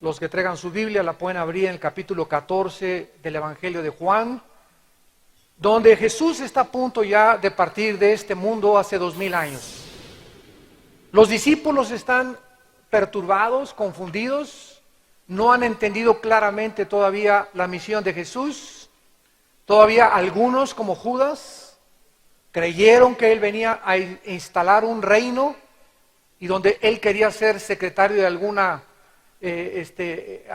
Los que traigan su Biblia la pueden abrir en el capítulo 14 del Evangelio de Juan, donde Jesús está a punto ya de partir de este mundo hace 2000 años. Los discípulos están perturbados, confundidos, no han entendido claramente todavía la misión de Jesús. Todavía algunos, como Judas, creyeron que él venía a instalar un reino y donde él quería ser secretario de alguna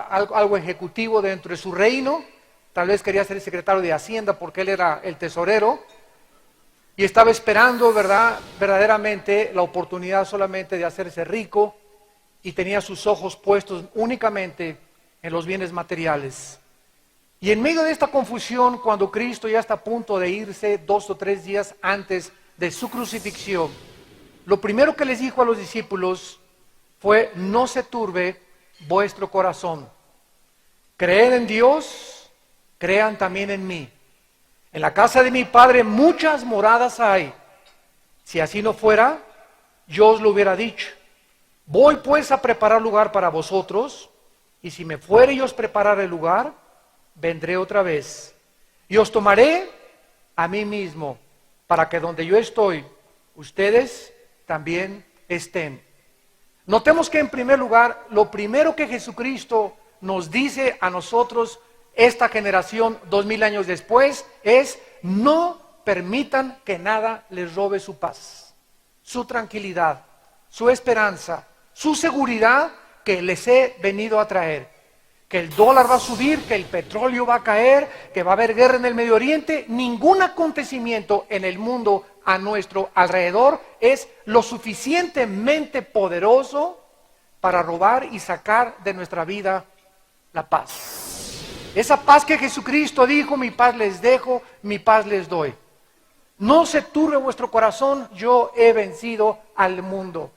algo ejecutivo dentro de su reino. Tal vez quería ser secretario de Hacienda porque él era el tesorero y estaba esperando, verdaderamente la oportunidad solamente de hacerse rico, y tenía sus ojos puestos únicamente en los bienes materiales. Y en medio de esta confusión, cuando Cristo ya está a punto de irse 2 o 3 días antes de su crucifixión, lo primero que les dijo a los discípulos fue: no se turbe vuestro corazón. Creed en Dios, crean también en mí. En la casa de mi Padre muchas moradas hay. Si así no fuera, yo os lo hubiera dicho. Voy pues a preparar lugar para vosotros, y si me fuere y os preparare el lugar, vendré otra vez, y os tomaré a mí mismo, para que donde yo estoy, ustedes también estén. Notemos que en primer lugar, lo primero que Jesucristo nos dice a nosotros, esta generación 2000 años después, es: no permitan que nada les robe su paz, su tranquilidad, su esperanza, su seguridad que les he venido a traer. Que el dólar va a subir, que el petróleo va a caer, que va a haber guerra en el Medio Oriente. Ningún acontecimiento en el mundo a nuestro alrededor es lo suficientemente poderoso para robar y sacar de nuestra vida la paz. Esa paz que Jesucristo dijo: mi paz les dejo, mi paz les doy. No se turbe vuestro corazón, yo he vencido al mundo.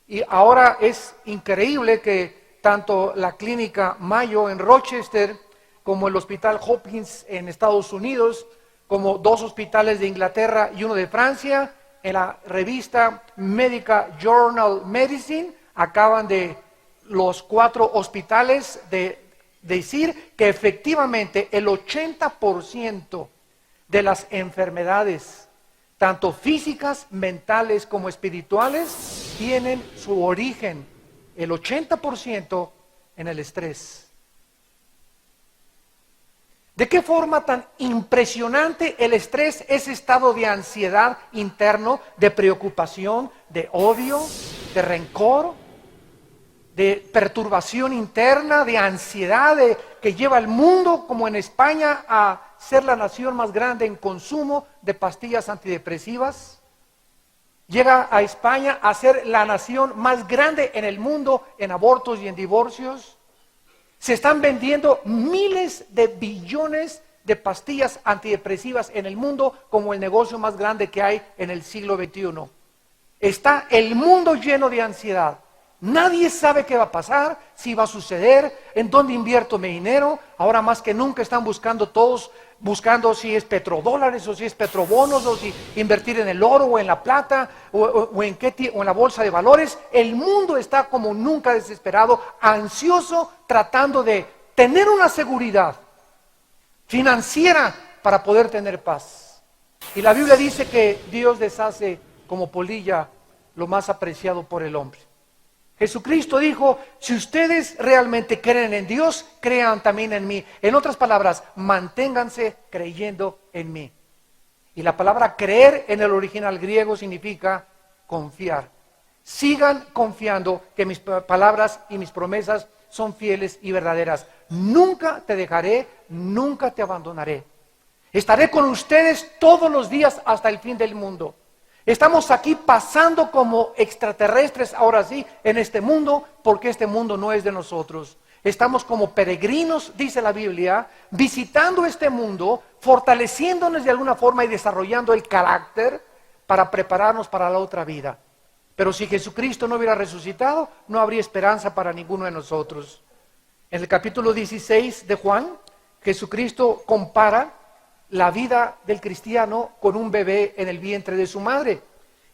Y ahora es increíble que tanto la clínica Mayo en Rochester, como el hospital Hopkins en Estados Unidos, como 2 hospitales de Inglaterra y uno de Francia, en la revista Medical Journal Medicine, acaban de los 4 hospitales de decir que efectivamente el 80% de las enfermedades, tanto físicas, mentales como espirituales, tienen su origen, el 80%, en el estrés. ¿De qué forma tan impresionante el estrés, ese estado de ansiedad interno, de preocupación, de odio, de rencor, de perturbación interna, de ansiedad, que lleva al mundo, como en España, a ser la nación más grande en consumo de pastillas antidepresivas? Llega a España a ser la nación más grande en el mundo en abortos y en divorcios. Se están vendiendo miles de billones de pastillas antidepresivas en el mundo como el negocio más grande que hay en el siglo XXI. Está el mundo lleno de ansiedad. Nadie sabe qué va a pasar, si va a suceder, en dónde invierto mi dinero. Ahora más que nunca están buscando si es petrodólares o si es petrobonos, o si invertir en el oro o en la plata o en la bolsa de valores. El mundo está como nunca desesperado, ansioso, tratando de tener una seguridad financiera para poder tener paz. Y la Biblia dice que Dios deshace como polilla lo más apreciado por el hombre. Jesucristo dijo: si ustedes realmente creen en Dios, crean también en mí. En otras palabras, manténganse creyendo en mí. Y la palabra creer en el original griego significa confiar. Sigan confiando que mis palabras y mis promesas son fieles y verdaderas. Nunca te dejaré, nunca te abandonaré. Estaré con ustedes todos los días hasta el fin del mundo. Estamos aquí pasando como extraterrestres, ahora sí, en este mundo, porque este mundo no es de nosotros. Estamos como peregrinos, dice la Biblia, visitando este mundo, fortaleciéndonos de alguna forma y desarrollando el carácter para prepararnos para la otra vida. Pero si Jesucristo no hubiera resucitado, no habría esperanza para ninguno de nosotros. En el capítulo 16 de Juan, Jesucristo compara la vida del cristiano con un bebé en el vientre de su madre.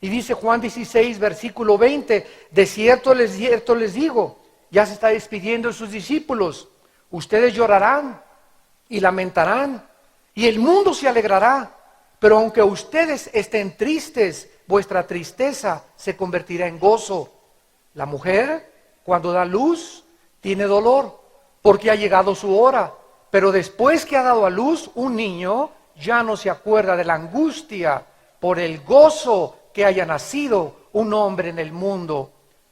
Y dice Juan 16, versículo 20: de cierto les digo, ya se está despidiendo de sus discípulos. Ustedes llorarán y lamentarán, y el mundo se alegrará. Pero aunque ustedes estén tristes, vuestra tristeza se convertirá en gozo. La mujer, cuando da luz, tiene dolor, porque ha llegado su hora. Pero después que ha dado a luz un niño, ya no se acuerda de la angustia por el gozo que haya nacido un hombre en el mundo.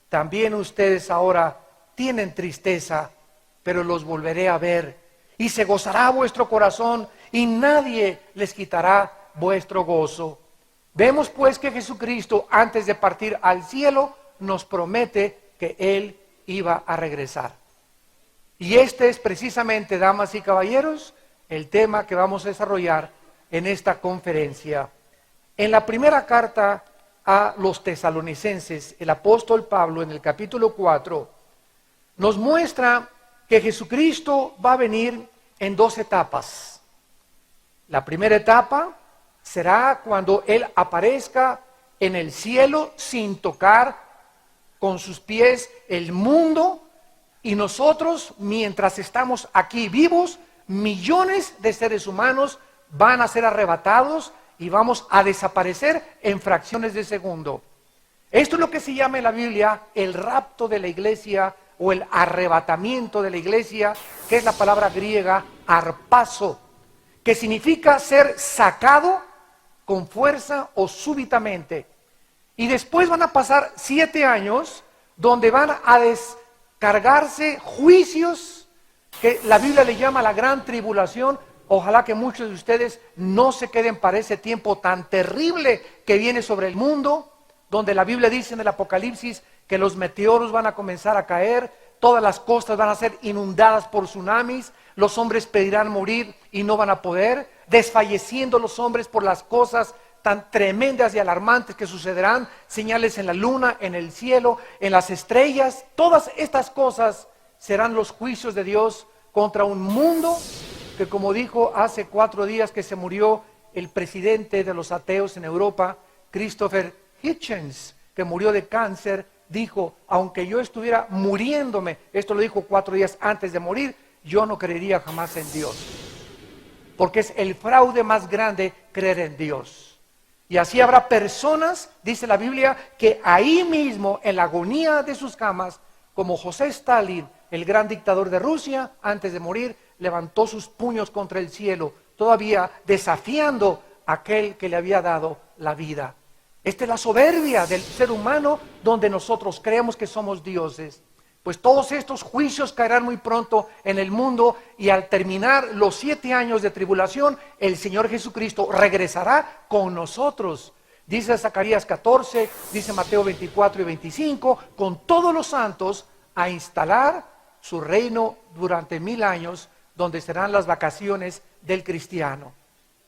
También ustedes ahora tienen tristeza, pero los volveré a ver, y se gozará vuestro corazón, y nadie les quitará vuestro gozo. Vemos pues que Jesucristo, antes de partir al cielo, nos promete que Él iba a regresar. Y este es precisamente, damas y caballeros, el tema que vamos a desarrollar en esta conferencia. En la primera carta a los tesalonicenses, el apóstol Pablo, en el capítulo 4, nos muestra que Jesucristo va a venir en dos etapas. La primera etapa será cuando Él aparezca en el cielo sin tocar con sus pies el mundo, y nosotros, mientras estamos aquí vivos, millones de seres humanos van a ser arrebatados y vamos a desaparecer en fracciones de segundo. Esto es lo que se llama en la Biblia el rapto de la iglesia o el arrebatamiento de la iglesia, que es la palabra griega harpazo, que significa ser sacado con fuerza o súbitamente. Y después van a pasar 7 años donde van a descargarse juicios que la Biblia le llama la gran tribulación. Ojalá que muchos de ustedes no se queden para ese tiempo tan terrible que viene sobre el mundo, donde la Biblia dice en el Apocalipsis que los meteoros van a comenzar a caer, todas las costas van a ser inundadas por tsunamis, los hombres pedirán morir y no van a poder, desfalleciendo los hombres por las cosas tan tremendas y alarmantes que sucederán, señales en la luna, en el cielo, en las estrellas. Todas estas cosas serán los juicios de Dios contra un mundo que, como dijo hace 4 días que se murió el presidente de los ateos en Europa, Christopher Hitchens, que murió de cáncer, dijo: aunque yo estuviera muriéndome, esto lo dijo 4 días antes de morir, yo no creería jamás en Dios, porque es el fraude más grande creer en Dios. Y así habrá personas, dice la Biblia, que ahí mismo, en la agonía de sus camas, como José Stalin, el gran dictador de Rusia, antes de morir, levantó sus puños contra el cielo, todavía desafiando a aquel que le había dado la vida. Esta es la soberbia del ser humano, donde nosotros creemos que somos dioses. Pues todos estos juicios caerán muy pronto en el mundo, y al terminar los 7 años de tribulación, el Señor Jesucristo regresará con nosotros. Dice Zacarías 14, dice Mateo 24 y 25, con todos los santos a instalar su reino durante 1000 años, donde serán las vacaciones del cristiano.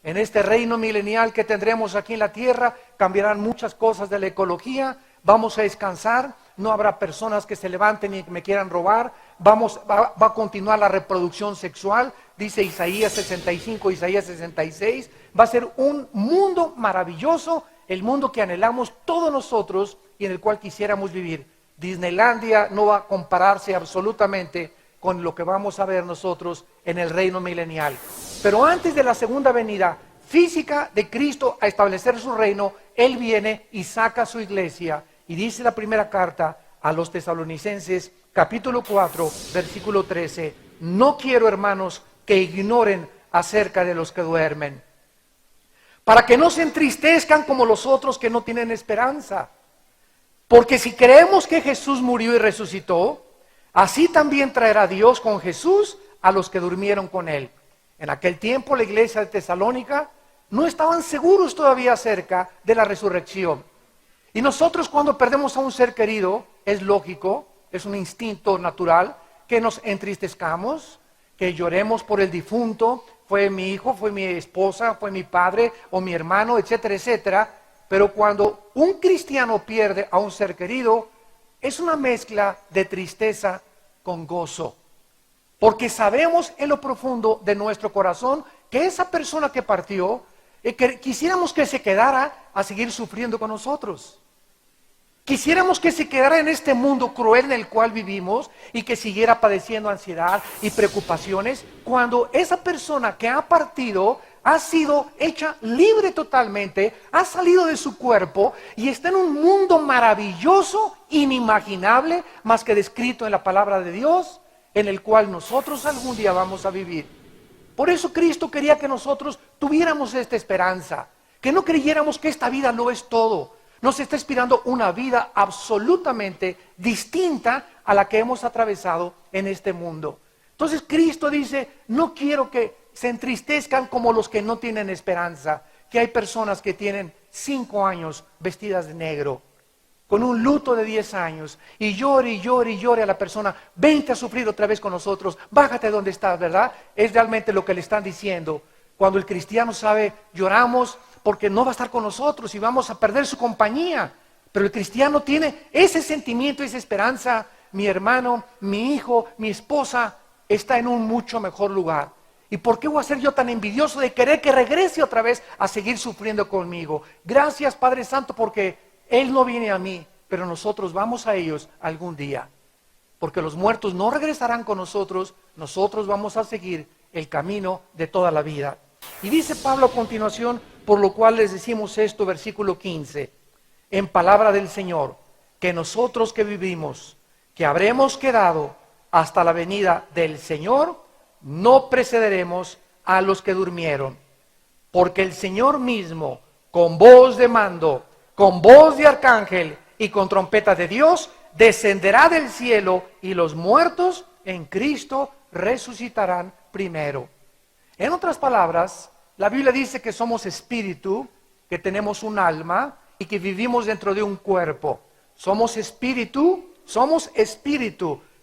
En este reino milenial que tendremos aquí en la tierra, cambiarán muchas cosas de la ecología, vamos a descansar, no habrá personas que se levanten y me quieran robar, va a continuar la reproducción sexual, dice Isaías 65, Isaías 66, va a ser un mundo maravilloso, el mundo que anhelamos todos nosotros y en el cual quisiéramos vivir. Disneylandia no va a compararse absolutamente con lo que vamos a ver nosotros en el reino milenial. Pero antes de la segunda venida física de Cristo a establecer su reino, Él viene y saca a su iglesia. Y dice la primera carta a los tesalonicenses, capítulo 4, versículo 13, no quiero, hermanos, que ignoren acerca de los que duermen, para que no se entristezcan como los otros que no tienen esperanza. Porque si creemos que Jesús murió y resucitó, así también traerá Dios con Jesús a los que durmieron con Él. En aquel tiempo la iglesia de Tesalónica no estaban seguros todavía acerca de la resurrección. Y nosotros, cuando perdemos a un ser querido, es lógico, es un instinto natural, que nos entristezcamos, que lloremos por el difunto, fue mi hijo, fue mi esposa, fue mi padre o mi hermano, etcétera, etcétera. Pero cuando un cristiano pierde a un ser querido, es una mezcla de tristeza con gozo. Porque sabemos en lo profundo de nuestro corazón que esa persona que partió, que quisiéramos que se quedara a seguir sufriendo con nosotros. Quisiéramos que se quedara en este mundo cruel en el cual vivimos y que siguiera padeciendo ansiedad y preocupaciones, cuando esa persona que ha partido ha sido hecha libre totalmente, ha salido de su cuerpo y está en un mundo maravilloso, inimaginable, más que descrito en la palabra de Dios, en el cual nosotros algún día vamos a vivir. Por eso Cristo quería que nosotros tuviéramos esta esperanza, que no creyéramos que esta vida lo es todo. Nos está inspirando una vida absolutamente distinta a la que hemos atravesado en este mundo. Entonces Cristo dice, no quiero que se entristezcan como los que no tienen esperanza, que hay personas que tienen 5 años vestidas de negro, con un luto de 10 años, y llore y llore y llore a la persona, vente a sufrir otra vez con nosotros, bájate donde estás, ¿verdad? Es realmente lo que le están diciendo. Cuando el cristiano sabe, lloramos porque no va a estar con nosotros y vamos a perder su compañía. Pero el cristiano tiene ese sentimiento, esa esperanza. Mi hermano, mi hijo, mi esposa está en un mucho mejor lugar. ¿Y por qué voy a ser yo tan envidioso de querer que regrese otra vez a seguir sufriendo conmigo? Gracias, Padre Santo, porque Él no viene a mí, pero nosotros vamos a ellos algún día. Porque los muertos no regresarán con nosotros, nosotros vamos a seguir el camino de toda la vida. Y dice Pablo a continuación, por lo cual les decimos esto, versículo 15, en palabra del Señor, que nosotros que vivimos, que habremos quedado hasta la venida del Señor, no precederemos a los que durmieron, porque el Señor mismo, con voz de mando, con voz de arcángel y con trompeta de Dios, descenderá del cielo y los muertos en Cristo resucitarán primero. En otras palabras, la Biblia dice que somos espíritu, que tenemos un alma y que vivimos dentro de un cuerpo. Somos espíritu,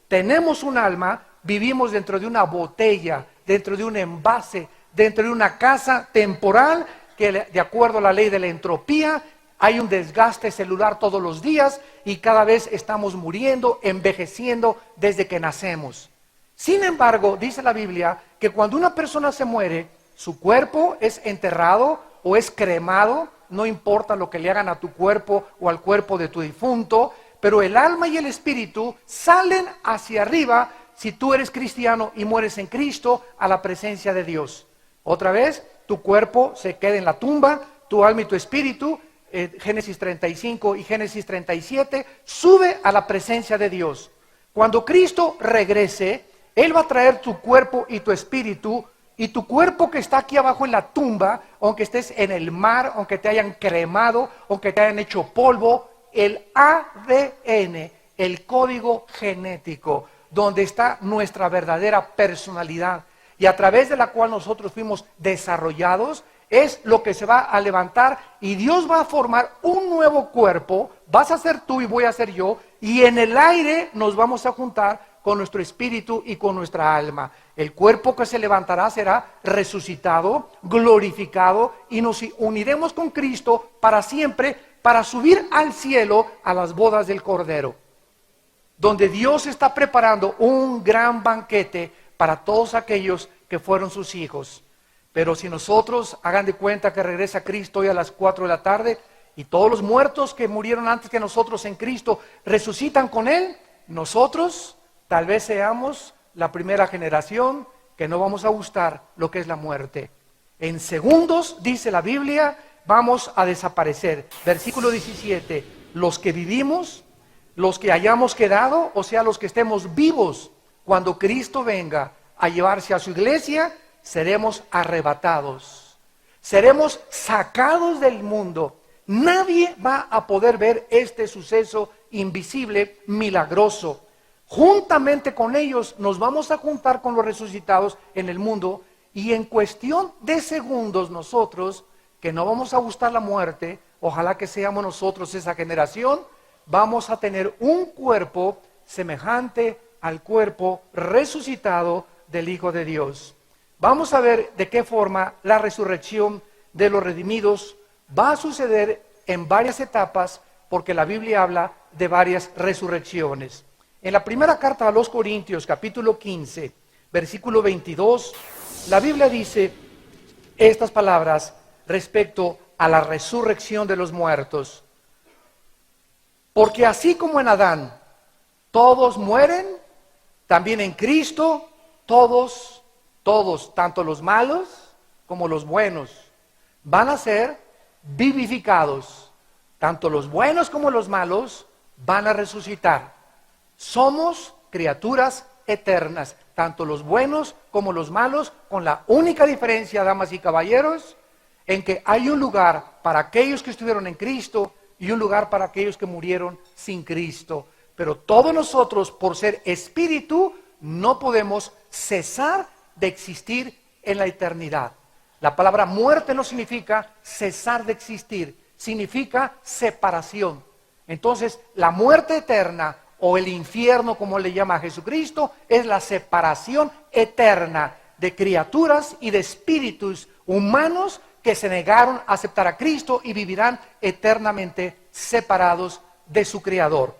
tenemos un alma, vivimos dentro de una botella, dentro de un envase, dentro de una casa temporal que de acuerdo a la ley de la entropía, hay un desgaste celular todos los días y cada vez estamos muriendo, envejeciendo desde que nacemos. Sin embargo, dice la Biblia que cuando una persona se muere, su cuerpo es enterrado o es cremado, no importa lo que le hagan a tu cuerpo o al cuerpo de tu difunto, pero el alma y el espíritu salen hacia arriba si tú eres cristiano y mueres en Cristo a la presencia de Dios. Otra vez, tu cuerpo se queda en la tumba, tu alma y tu espíritu, Génesis 35 y Génesis 37, sube a la presencia de Dios. Cuando Cristo regrese, Él va a traer tu cuerpo y tu espíritu, y tu cuerpo que está aquí abajo en la tumba, aunque estés en el mar, aunque te hayan cremado, aunque te hayan hecho polvo, el ADN, el código genético, donde está nuestra verdadera personalidad, y a través de la cual nosotros fuimos desarrollados, es lo que se va a levantar y Dios va a formar un nuevo cuerpo, vas a ser tú y voy a ser yo, y en el aire nos vamos a juntar con nuestro espíritu y con nuestra alma. El cuerpo que se levantará será resucitado, glorificado, y nos uniremos con Cristo para siempre, para subir al cielo a las bodas del Cordero, donde Dios está preparando un gran banquete para todos aquellos que fueron sus hijos. Pero si nosotros, hagan de cuenta que regresa Cristo hoy a las 4 de la tarde, y todos los muertos que murieron antes que nosotros en Cristo resucitan con Él, nosotros tal vez seamos la primera generación que no vamos a gustar lo que es la muerte. En segundos, dice la Biblia, vamos a desaparecer. Versículo 17, los que vivimos, los que hayamos quedado, o sea, los que estemos vivos, cuando Cristo venga a llevarse a su iglesia, seremos arrebatados, seremos sacados del mundo. Nadie va a poder ver este suceso invisible, milagroso. Juntamente con ellos nos vamos a juntar con los resucitados en el mundo, y en cuestión de segundos nosotros, que no vamos a gustar la muerte, ojalá que seamos nosotros esa generación, vamos a tener un cuerpo semejante al cuerpo resucitado del Hijo de Dios. Vamos a ver de qué forma la resurrección de los redimidos va a suceder en varias etapas, porque la Biblia habla de varias resurrecciones. En la primera carta a los Corintios, capítulo 15, versículo 22, la Biblia dice estas palabras respecto a la resurrección de los muertos. Porque así como en Adán todos mueren, también en Cristo todos, tanto los malos como los buenos, van a ser vivificados. Tanto los buenos como los malos van a resucitar. Somos criaturas eternas, tanto los buenos como los malos, con la única diferencia, damas y caballeros, en que hay un lugar para aquellos que estuvieron en Cristo y un lugar para aquellos que murieron sin Cristo. Pero todos nosotros, por ser espíritu, no podemos cesar de existir en la eternidad. La palabra muerte no significa cesar de existir, significa separación. Entonces, la muerte eterna o el infierno, como le llama a Jesucristo, es la separación eterna de criaturas y de espíritus humanos que se negaron a aceptar a Cristo y vivirán eternamente separados de su Creador.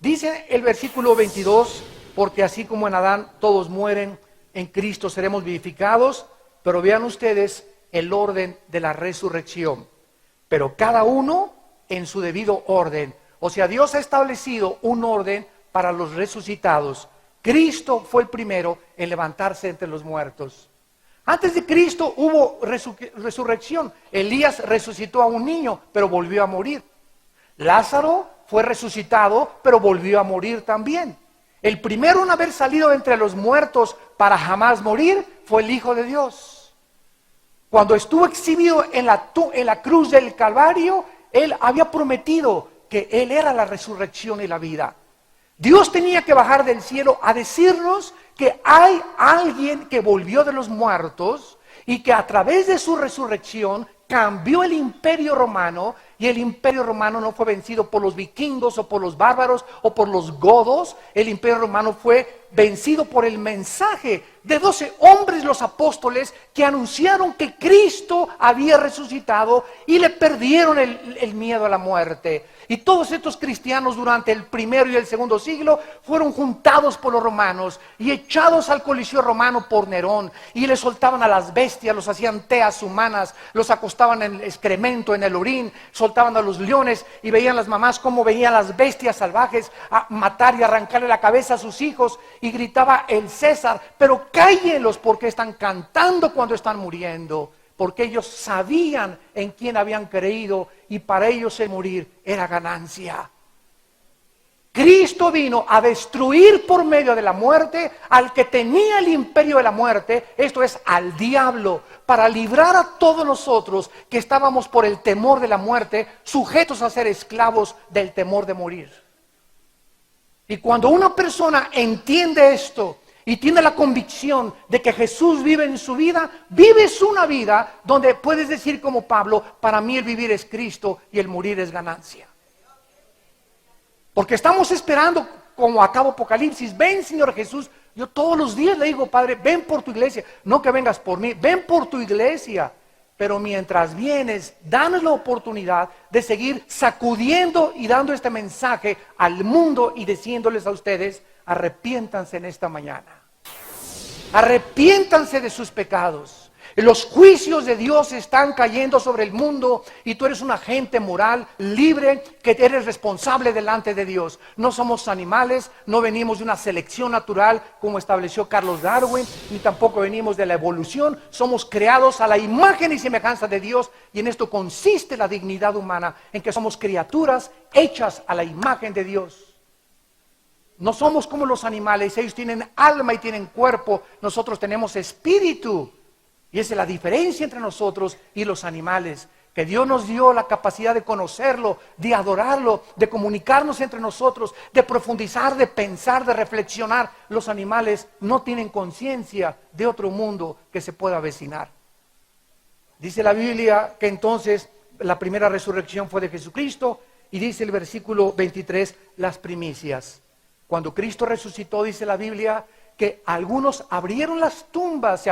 Dice el versículo 22, porque así como en Adán todos mueren, en Cristo seremos vivificados, pero vean ustedes el orden de la resurrección. Pero cada uno en su debido orden. O sea, Dios ha establecido un orden para los resucitados. Cristo fue el primero en levantarse entre los muertos. Antes de Cristo hubo resurrección. Elías resucitó a un niño, pero volvió a morir. Lázaro fue resucitado, pero volvió a morir también. El primero en haber salido entre los muertos para jamás morir fue el Hijo de Dios. Cuando estuvo exhibido en la cruz del Calvario, Él había prometido que Él era la resurrección y la vida. Dios tenía que bajar del cielo a decirnos que hay alguien que volvió de los muertos y que a través de su resurrección cambió el imperio romano, y el imperio romano no fue vencido por los vikingos o por los bárbaros o por los godos. El imperio romano fue vencido por el mensaje de 12 hombres, los apóstoles, que anunciaron que Cristo había resucitado y le perdieron el miedo a la muerte. Y todos estos cristianos durante el primero y el segundo siglo fueron juntados por los romanos y echados al coliseo romano por Nerón, y les soltaban a las bestias, los hacían teas humanas, los acostaban en el excremento, en el orín, soltaban a los leones, y veían las mamás cómo veían las bestias salvajes a matar y arrancarle la cabeza a sus hijos, y gritaba el César: pero cállenlos, porque están cantando cuando están muriendo, porque ellos sabían en quién habían creído y para ellos el morir era ganancia. Cristo vino a destruir por medio de la muerte al que tenía el imperio de la muerte, esto es, al diablo, para librar a todos nosotros que estábamos por el temor de la muerte, sujetos a ser esclavos del temor de morir. Y cuando una persona entiende esto y tiene la convicción de que Jesús vive en su vida, vives una vida donde puedes decir como Pablo: para mí el vivir es Cristo y el morir es ganancia. Porque estamos esperando, como acaba Apocalipsis: ven Señor Jesús. Yo todos los días le digo: Padre, ven por tu iglesia, no que vengas por mí, ven por tu iglesia. Pero mientras vienes, danos la oportunidad de seguir sacudiendo y dando este mensaje al mundo y diciéndoles a ustedes: arrepiéntanse en esta mañana. Arrepiéntanse de sus pecados. Los juicios de Dios están cayendo sobre el mundo y tú eres un agente moral libre, que eres responsable delante de Dios. No somos animales, no venimos de una selección natural como estableció Carlos Darwin, ni tampoco venimos de la evolución. Somos creados a la imagen y semejanza de Dios, y en esto consiste la dignidad humana, en que somos criaturas hechas a la imagen de Dios. No somos como los animales, ellos tienen alma y tienen cuerpo, nosotros tenemos espíritu. Y esa es la diferencia entre nosotros y los animales, que Dios nos dio la capacidad de conocerlo, de adorarlo, de comunicarnos entre nosotros, de profundizar, de pensar, de reflexionar. Los animales no tienen conciencia de otro mundo que se pueda avecinar. Dice la Biblia que entonces la primera resurrección fue de Jesucristo, y dice el versículo 23, las primicias. Cuando Cristo resucitó, dice la Biblia que algunos se abrieron las tumbas,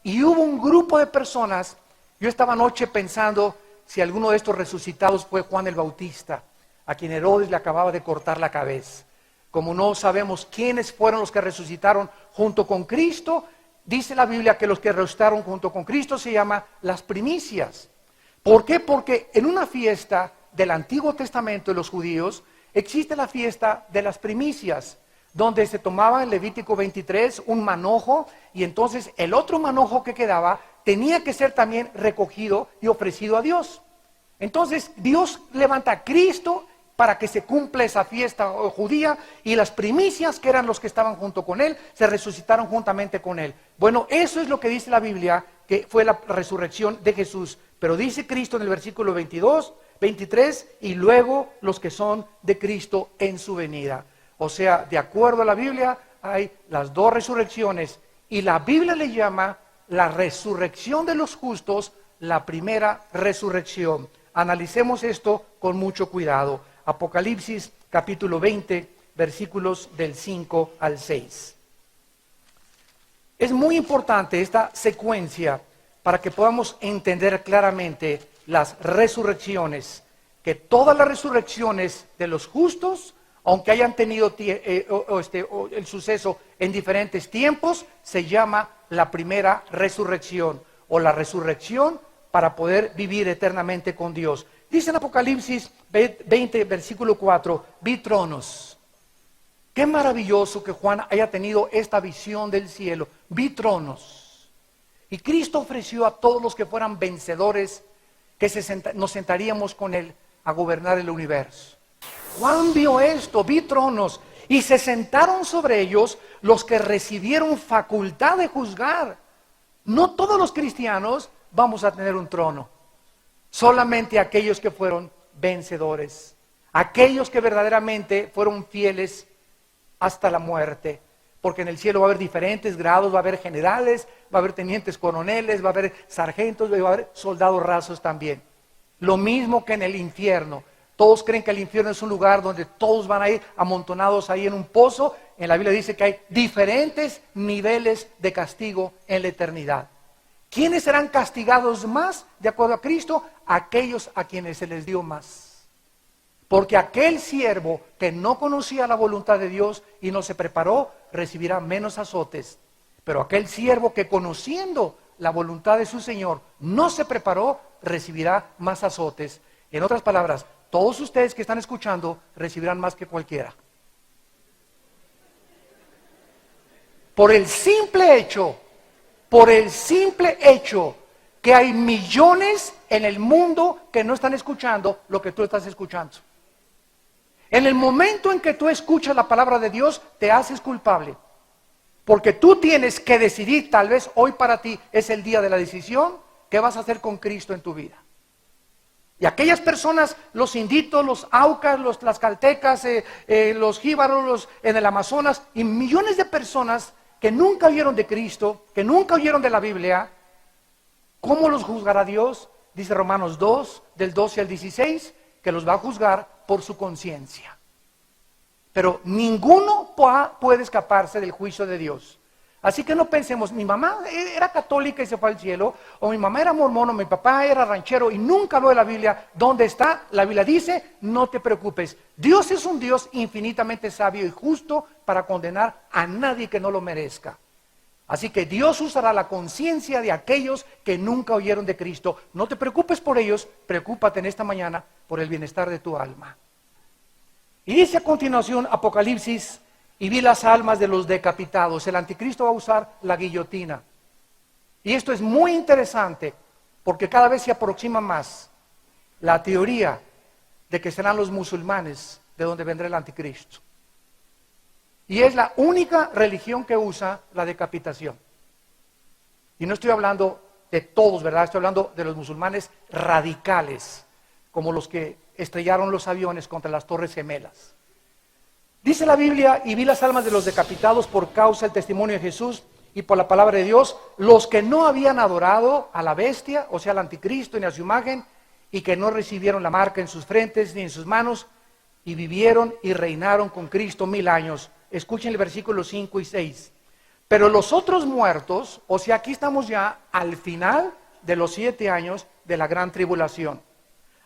y hubo un grupo de personas. Yo estaba anoche pensando si alguno de estos resucitados fue Juan el Bautista, a quien Herodes le acababa de cortar la cabeza. Como no sabemos quiénes fueron los que resucitaron junto con Cristo, dice la Biblia que los que resucitaron junto con Cristo se llaman las primicias. ¿Por qué? Porque en una fiesta del Antiguo Testamento de los judíos, existe la fiesta de las primicias, donde se tomaba en Levítico 23 un manojo, y entonces el otro manojo que quedaba tenía que ser también recogido y ofrecido a Dios. Entonces Dios levanta a Cristo para que se cumpla esa fiesta judía, y las primicias, que eran los que estaban junto con él, se resucitaron juntamente con él. Bueno, eso es lo que dice la Biblia, que fue la resurrección de Jesús. Pero dice Cristo en el versículo 22, 23, y luego los que son de Cristo en su venida. O sea, de acuerdo a la Biblia, hay las dos resurrecciones, y la Biblia le llama la resurrección de los justos la primera resurrección. Analicemos esto con mucho cuidado. Apocalipsis capítulo 20, versículos del 5 al 6. Es muy importante esta secuencia para que podamos entender claramente las resurrecciones, que todas las resurrecciones de los justos, aunque hayan tenido el suceso en diferentes tiempos, se llama la primera resurrección, o la resurrección para poder vivir eternamente con Dios. Dice en Apocalipsis 20, versículo 4, vi tronos. Qué maravilloso que Juan haya tenido esta visión del cielo. Vi tronos. Y Cristo ofreció a todos los que fueran vencedores que nos sentaríamos con Él a gobernar el universo. Juan vio esto, vi tronos, y se sentaron sobre ellos los que recibieron facultad de juzgar. No todos los cristianos vamos a tener un trono. Solamente aquellos que fueron vencedores, aquellos que verdaderamente fueron fieles hasta la muerte, porque en el cielo va a haber diferentes grados, va a haber generales, va a haber tenientes coroneles, va a haber sargentos, va a haber soldados rasos también. Lo mismo que en el infierno. Todos creen que el infierno es un lugar donde todos van a ir amontonados ahí en un pozo. En la Biblia dice que hay diferentes niveles de castigo en la eternidad. ¿Quiénes serán castigados más de acuerdo a Cristo? Aquellos a quienes se les dio más. Porque aquel siervo que no conocía la voluntad de Dios y no se preparó, recibirá menos azotes. Pero aquel siervo que, conociendo la voluntad de su Señor, no se preparó, recibirá más azotes. En otras palabras, todos ustedes que están escuchando recibirán más que cualquiera. Por el simple hecho que hay millones en el mundo que no están escuchando lo que tú estás escuchando. En el momento en que tú escuchas la palabra de Dios, te haces culpable. Porque tú tienes que decidir, tal vez hoy para ti es el día de la decisión, qué vas a hacer con Cristo en tu vida. Y aquellas personas, los inditos, los aucas, los tlaxcaltecas, los jíbaros, en el Amazonas, y millones de personas que nunca oyeron de Cristo, que nunca oyeron de la Biblia, ¿cómo los juzgará Dios? Dice Romanos 2, del 12 al 16, que los va a juzgar por su conciencia. Pero ninguno puede escaparse del juicio de Dios. Así que no pensemos, mi mamá era católica y se fue al cielo, o mi mamá era mormón, o mi papá era ranchero y nunca habló de la Biblia. ¿Dónde está? La Biblia dice, no te preocupes. Dios es un Dios infinitamente sabio y justo para condenar a nadie que no lo merezca. Así que Dios usará la conciencia de aquellos que nunca oyeron de Cristo. No te preocupes por ellos, preocúpate en esta mañana por el bienestar de tu alma. Y dice a continuación Apocalipsis, y vi las almas de los decapitados. El anticristo va a usar la guillotina. Y esto es muy interesante, porque cada vez se aproxima más la teoría de que serán los musulmanes de donde vendrá el anticristo. Y es la única religión que usa la decapitación. Y no estoy hablando de todos, ¿verdad? Estoy hablando de los musulmanes radicales, como los que estrellaron los aviones contra las Torres Gemelas. Dice la Biblia, y vi las almas de los decapitados por causa del testimonio de Jesús y por la palabra de Dios, los que no habían adorado a la bestia, o sea, al anticristo ni a su imagen, y que no recibieron la marca en sus frentes ni en sus manos, y vivieron y reinaron con Cristo 1000 años. Escuchen el versículo 5 y 6. Pero los otros muertos, o sea, aquí estamos ya al final de los 7 años de la gran tribulación.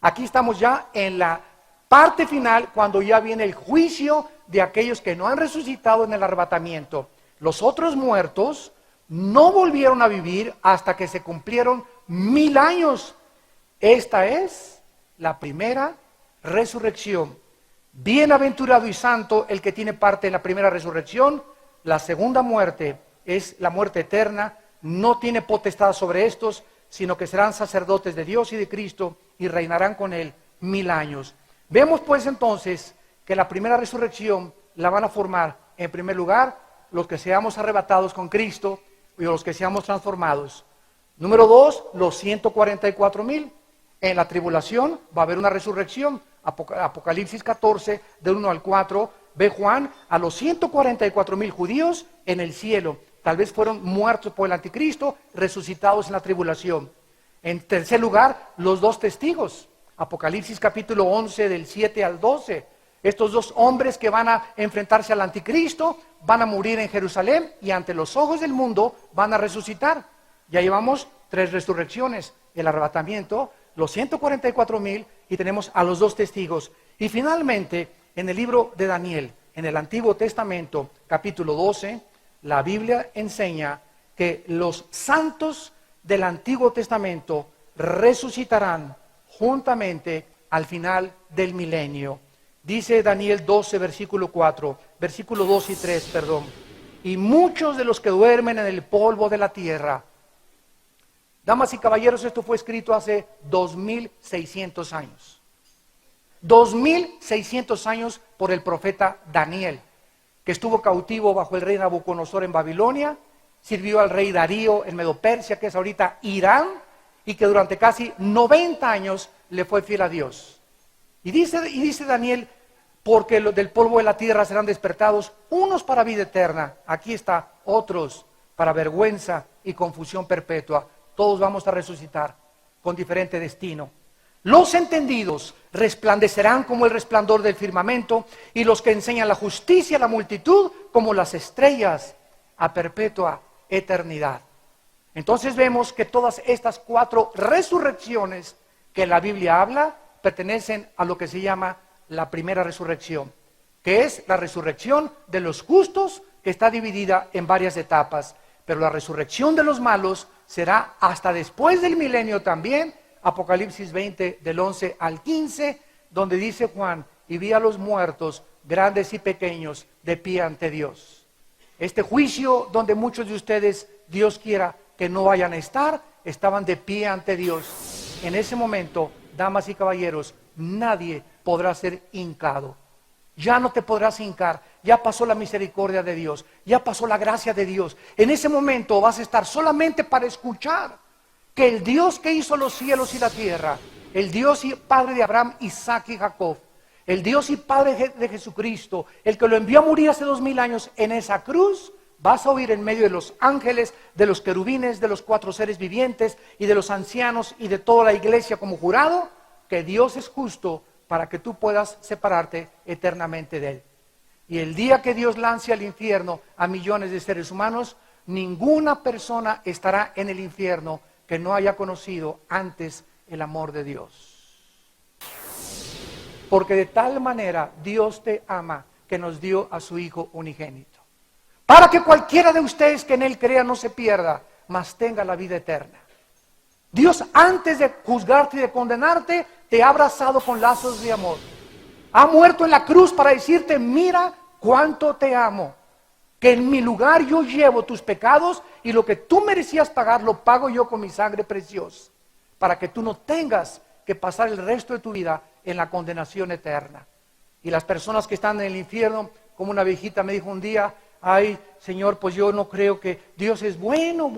Aquí estamos ya en la parte final, cuando ya viene el juicio de aquellos que no han resucitado en el arrebatamiento. Los otros muertos no volvieron a vivir hasta que se cumplieron 1000 años. Esta es la primera resurrección. Bienaventurado y santo el que tiene parte en la primera resurrección. La segunda muerte es la muerte eterna. No tiene potestad sobre estos, sino que serán sacerdotes de Dios y de Cristo y reinarán con él 1000 años. Vemos pues entonces que la primera resurrección la van a formar en primer lugar los que seamos arrebatados con Cristo y los que seamos transformados. Número 2, los 144,000. En la tribulación va a haber una resurrección. Apocalipsis 14, del 1 al 4, ve Juan a los 144,000 judíos en el cielo. Tal vez fueron muertos por el anticristo, resucitados en la tribulación. En tercer lugar, los 2 testigos. Apocalipsis capítulo 11, del 7 al 12. Estos 2 hombres que van a enfrentarse al anticristo, van a morir en Jerusalén y ante los ojos del mundo van a resucitar. Ya llevamos 3 resurrecciones, el arrebatamiento, los 144,000 y tenemos a los 2 testigos. Y finalmente, en el libro de Daniel, en el Antiguo Testamento, capítulo 12, la Biblia enseña que los santos del Antiguo Testamento resucitarán juntamente al final del milenio. Dice Daniel 12, versículo 2 y 3, perdón. Y muchos de los que duermen en el polvo de la tierra. Damas y caballeros, esto fue escrito hace 2600 años. 2600 años por el profeta Daniel, que estuvo cautivo bajo el rey Nabucodonosor en Babilonia, sirvió al rey Darío en Medo-Persia, que es ahorita Irán, y que durante casi 90 años le fue fiel a Dios. Y dice Daniel, porque del polvo de la tierra serán despertados, unos para vida eterna, aquí está, otros para vergüenza y confusión perpetua. Todos vamos a resucitar con diferente destino. Los entendidos resplandecerán como el resplandor del firmamento, y los que enseñan la justicia a la multitud como las estrellas a perpetua eternidad. Entonces vemos que todas estas 4 resurrecciones que la Biblia habla pertenecen a lo que se llama la primera resurrección, que es la resurrección de los justos, que está dividida en varias etapas. Pero la resurrección de los malos será hasta después del milenio también. Apocalipsis 20, del 11 al 15, donde dice Juan, y vi a los muertos, grandes y pequeños, de pie ante Dios. Este juicio donde muchos de ustedes, Dios quiera que no vayan a estar, estaban de pie ante Dios. En ese momento, damas y caballeros, nadie podrá ser hincado. Ya no te podrás hincar, ya pasó la misericordia de Dios, ya pasó la gracia de Dios. En ese momento vas a estar solamente para escuchar que el Dios que hizo los cielos y la tierra, el Dios y Padre de Abraham, Isaac y Jacob, el Dios y Padre de Jesucristo, el que lo envió a morir hace 2000 años en esa cruz, vas a oír en medio de los ángeles, de los querubines, de los 4 seres vivientes y de los ancianos y de toda la iglesia como jurado, que Dios es justo para que tú puedas separarte eternamente de Él. Y el día que Dios lance al infierno a millones de seres humanos, ninguna persona estará en el infierno que no haya conocido antes el amor de Dios. Porque de tal manera Dios te ama que nos dio a su Hijo unigénito, para que cualquiera de ustedes que en Él crea no se pierda, mas tenga la vida eterna. Dios, antes de juzgarte y de condenarte, te ha abrazado con lazos de amor. Ha muerto en la cruz para decirte, mira cuánto te amo, que en mi lugar yo llevo tus pecados y lo que tú merecías pagar lo pago yo con mi sangre preciosa, para que tú no tengas que pasar el resto de tu vida en la condenación eterna. Y las personas que están en el infierno, como una viejita me dijo un día, ay, Señor, pues yo no creo que Dios es bueno,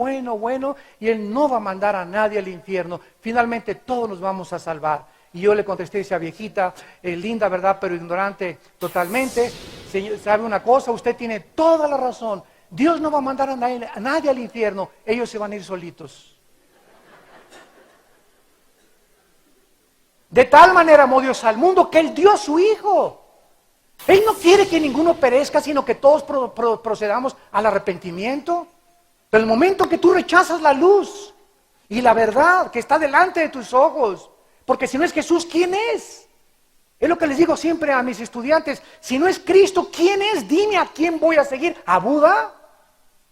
y Él no va a mandar a nadie al infierno. Finalmente todos nos vamos a salvar. Y yo le contesté a esa viejita, linda, ¿verdad?, pero ignorante totalmente. Señor, ¿sabe una cosa? Usted tiene toda la razón. Dios no va a mandar a nadie al infierno. Ellos se van a ir solitos. De tal manera amó Dios al mundo que Él dio a su Hijo. Él no quiere que ninguno perezca, sino que todos procedamos al arrepentimiento. Pero el momento que tú rechazas la luz y la verdad que está delante de tus ojos, porque si no es Jesús, ¿quién es? Es lo que les digo siempre a mis estudiantes, si no es Cristo, ¿quién es? Dime a quién voy a seguir, ¿a Buda?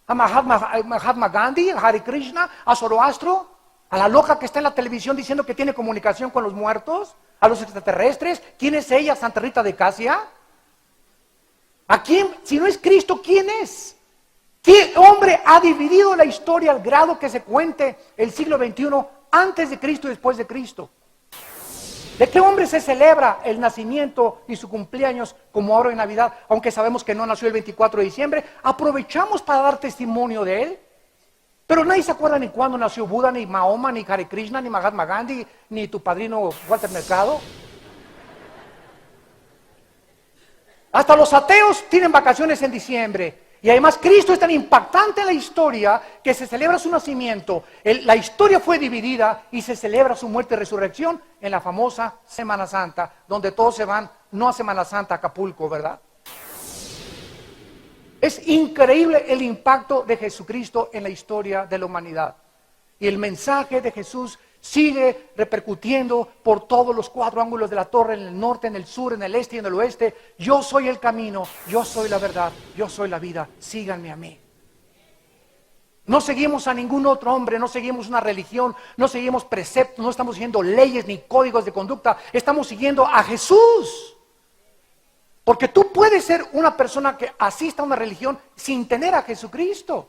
¿A Mahatma Gandhi? ¿A Hare Krishna? ¿A Zoroastro? ¿A la loca que está en la televisión diciendo que tiene comunicación con los muertos? ¿A los extraterrestres? ¿Quién es ella, Santa Rita de Casia? ¿A quién? Si no es Cristo, ¿quién es? ¿Qué hombre ha dividido la historia al grado que se cuente el siglo XXI antes de Cristo y después de Cristo? ¿De qué hombre se celebra el nacimiento y su cumpleaños como ahora en Navidad? Aunque sabemos que no nació el 24 de diciembre, aprovechamos para dar testimonio de él. Pero nadie se acuerda ni cuándo nació Buda, ni Mahoma, ni Hare Krishna, ni Mahatma Gandhi, ni tu padrino Walter Mercado. Hasta los ateos tienen vacaciones en diciembre. Y además Cristo es tan impactante en la historia que se celebra su nacimiento. La historia fue dividida y se celebra su muerte y resurrección en la famosa Semana Santa, donde todos se van, no a Semana Santa, a Acapulco, ¿verdad? Es increíble el impacto de Jesucristo en la historia de la humanidad. Y el mensaje de Jesús sigue repercutiendo por todos los cuatro ángulos de la torre, en el norte, en el sur, en el este y en el oeste. Yo soy el camino, yo soy la verdad, yo soy la vida, síganme a mí. No seguimos a ningún otro hombre, no seguimos una religión, no seguimos preceptos, no estamos siguiendo leyes ni códigos de conducta, estamos siguiendo a Jesús. Porque tú puedes ser una persona que asista a una religión sin tener a Jesucristo.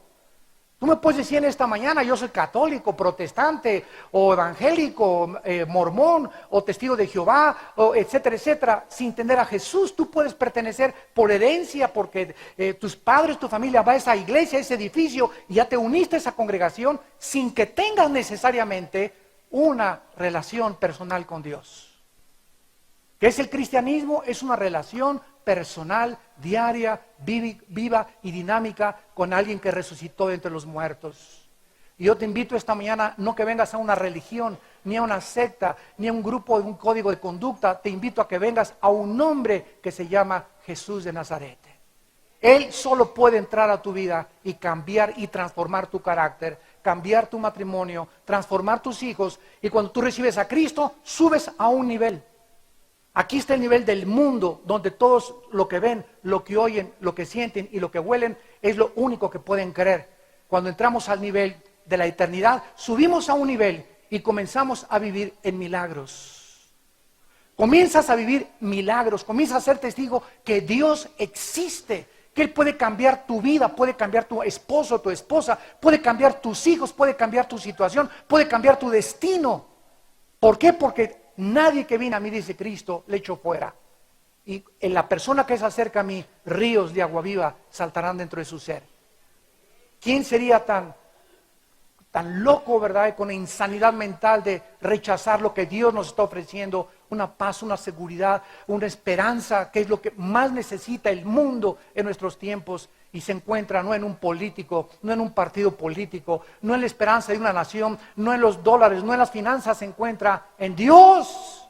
Tú me puedes decir en esta mañana, yo soy católico, protestante, o evangélico, mormón, o testigo de Jehová, o etcétera, etcétera, sin tener a Jesús. Tú puedes pertenecer por herencia, porque tus padres, tu familia va a esa iglesia, a ese edificio, y ya te uniste a esa congregación, sin que tengas necesariamente una relación personal con Dios. ¿Qué es el cristianismo? Es una relación personal, diaria, viva y dinámica con alguien que resucitó de entre los muertos. Y yo te invito esta mañana, no que vengas a una religión, ni a una secta, ni a un grupo de un código de conducta, te invito a que vengas a un hombre que se llama Jesús de Nazaret. Él solo puede entrar a tu vida y cambiar y transformar tu carácter, cambiar tu matrimonio, transformar tus hijos, y cuando tú recibes a Cristo, subes a un nivel. Aquí está el nivel del mundo, donde todos lo que ven, lo que oyen, lo que sienten y lo que huelen es lo único que pueden creer. Cuando entramos al nivel de la eternidad, subimos a un nivel y comenzamos a vivir en milagros. Comienzas a vivir milagros, comienzas a ser testigo que Dios existe, que Él puede cambiar tu vida, puede cambiar tu esposo, tu esposa, puede cambiar tus hijos, puede cambiar tu situación, puede cambiar tu destino. ¿Por qué? Porque nadie que viene a mí, dice Cristo, le echo fuera. Y en la persona que se acerca a mí, ríos de agua viva saltarán dentro de su ser. ¿Quién sería tan loco, verdad, con insanidad mental de rechazar lo que Dios nos está ofreciendo? Una paz, una seguridad, una esperanza, que es lo que más necesita el mundo en nuestros tiempos. Y se encuentra no en un político, no en un partido político, no en la esperanza de una nación, no en los dólares, no en las finanzas, se encuentra en Dios.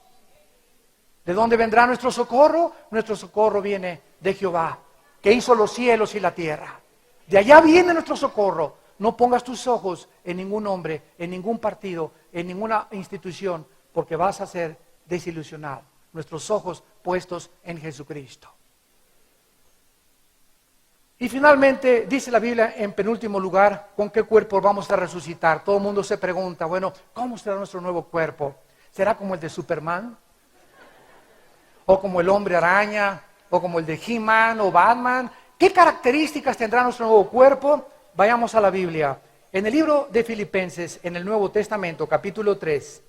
¿De dónde vendrá nuestro socorro? Nuestro socorro viene de Jehová, que hizo los cielos y la tierra. De allá viene nuestro socorro. No pongas tus ojos en ningún hombre, en ningún partido, en ninguna institución, porque vas a ser desilusionado. Nuestros ojos puestos en Jesucristo. Y finalmente, dice la Biblia en penúltimo lugar, ¿con qué cuerpo vamos a resucitar? Todo el mundo se pregunta, bueno, ¿cómo será nuestro nuevo cuerpo? ¿Será como el de Superman? ¿O como el hombre araña? ¿O como el de He-Man o Batman? ¿Qué características tendrá nuestro nuevo cuerpo? Vayamos a la Biblia. En el libro de Filipenses, en el Nuevo Testamento, capítulo 3,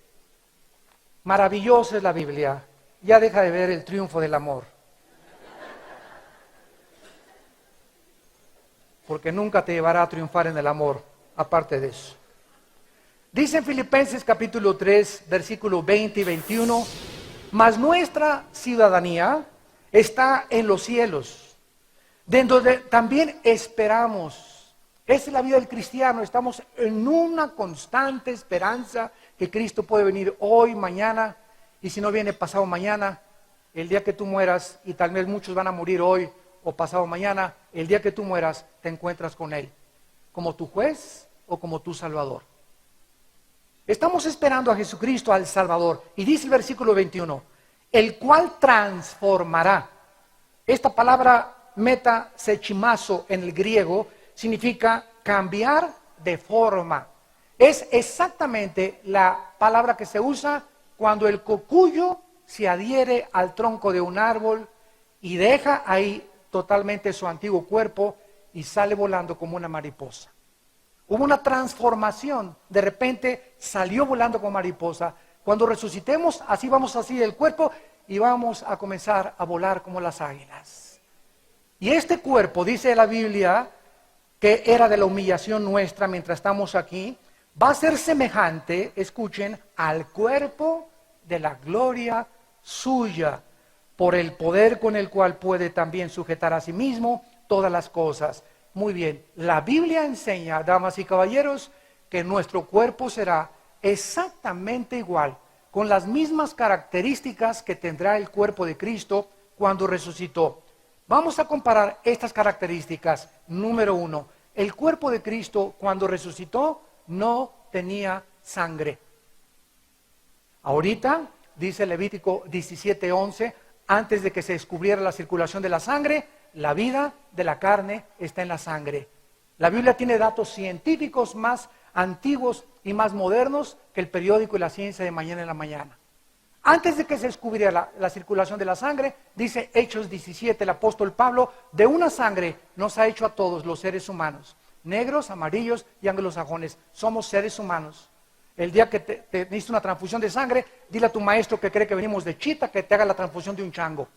maravillosa es la Biblia. Ya deja de ver el triunfo del amor. Porque nunca te llevará a triunfar en el amor, aparte de eso. Dice en Filipenses capítulo 3, versículos 20 y 21, mas nuestra ciudadanía está en los cielos, de donde también esperamos. Esa es la vida del cristiano, estamos en una constante esperanza que Cristo puede venir hoy, mañana, y si no viene pasado mañana, el día que tú mueras, y tal vez muchos van a morir hoy, o pasado mañana, el día que tú mueras, te encuentras con Él, como tu juez o como tu Salvador. Estamos esperando a Jesucristo, al Salvador, y dice el versículo 21, el cual transformará. Esta palabra metasechimazo en el griego significa cambiar de forma. Es exactamente la palabra que se usa cuando el cocuyo se adhiere al tronco de un árbol y deja ahí totalmente su antiguo cuerpo y sale volando como una mariposa. Hubo una transformación, de repente salió volando como mariposa. Cuando resucitemos, así vamos así del cuerpo y vamos a comenzar a volar como las águilas. Y este cuerpo, dice la Biblia, que era de la humillación nuestra mientras estamos aquí, va a ser semejante, escuchen, al cuerpo de la gloria suya, por el poder con el cual puede también sujetar a sí mismo todas las cosas. Muy bien, la Biblia enseña, damas y caballeros, que nuestro cuerpo será exactamente igual, con las mismas características que tendrá el cuerpo de Cristo cuando resucitó. Vamos a comparar estas características. Número 1, el cuerpo de Cristo cuando resucitó no tenía sangre. Ahorita, dice Levítico 17:11, antes de que se descubriera la circulación de la sangre, la vida de la carne está en la sangre. La Biblia tiene datos científicos más antiguos y más modernos que el periódico y la ciencia de mañana en la mañana. Antes de que se descubriera la circulación de la sangre, dice Hechos 17, el apóstol Pablo, de una sangre nos ha hecho a todos los seres humanos, negros, amarillos y anglosajones. Somos seres humanos. El día que te necesitas una transfusión de sangre, dile a tu maestro que cree que venimos de chita que te haga la transfusión de un chango.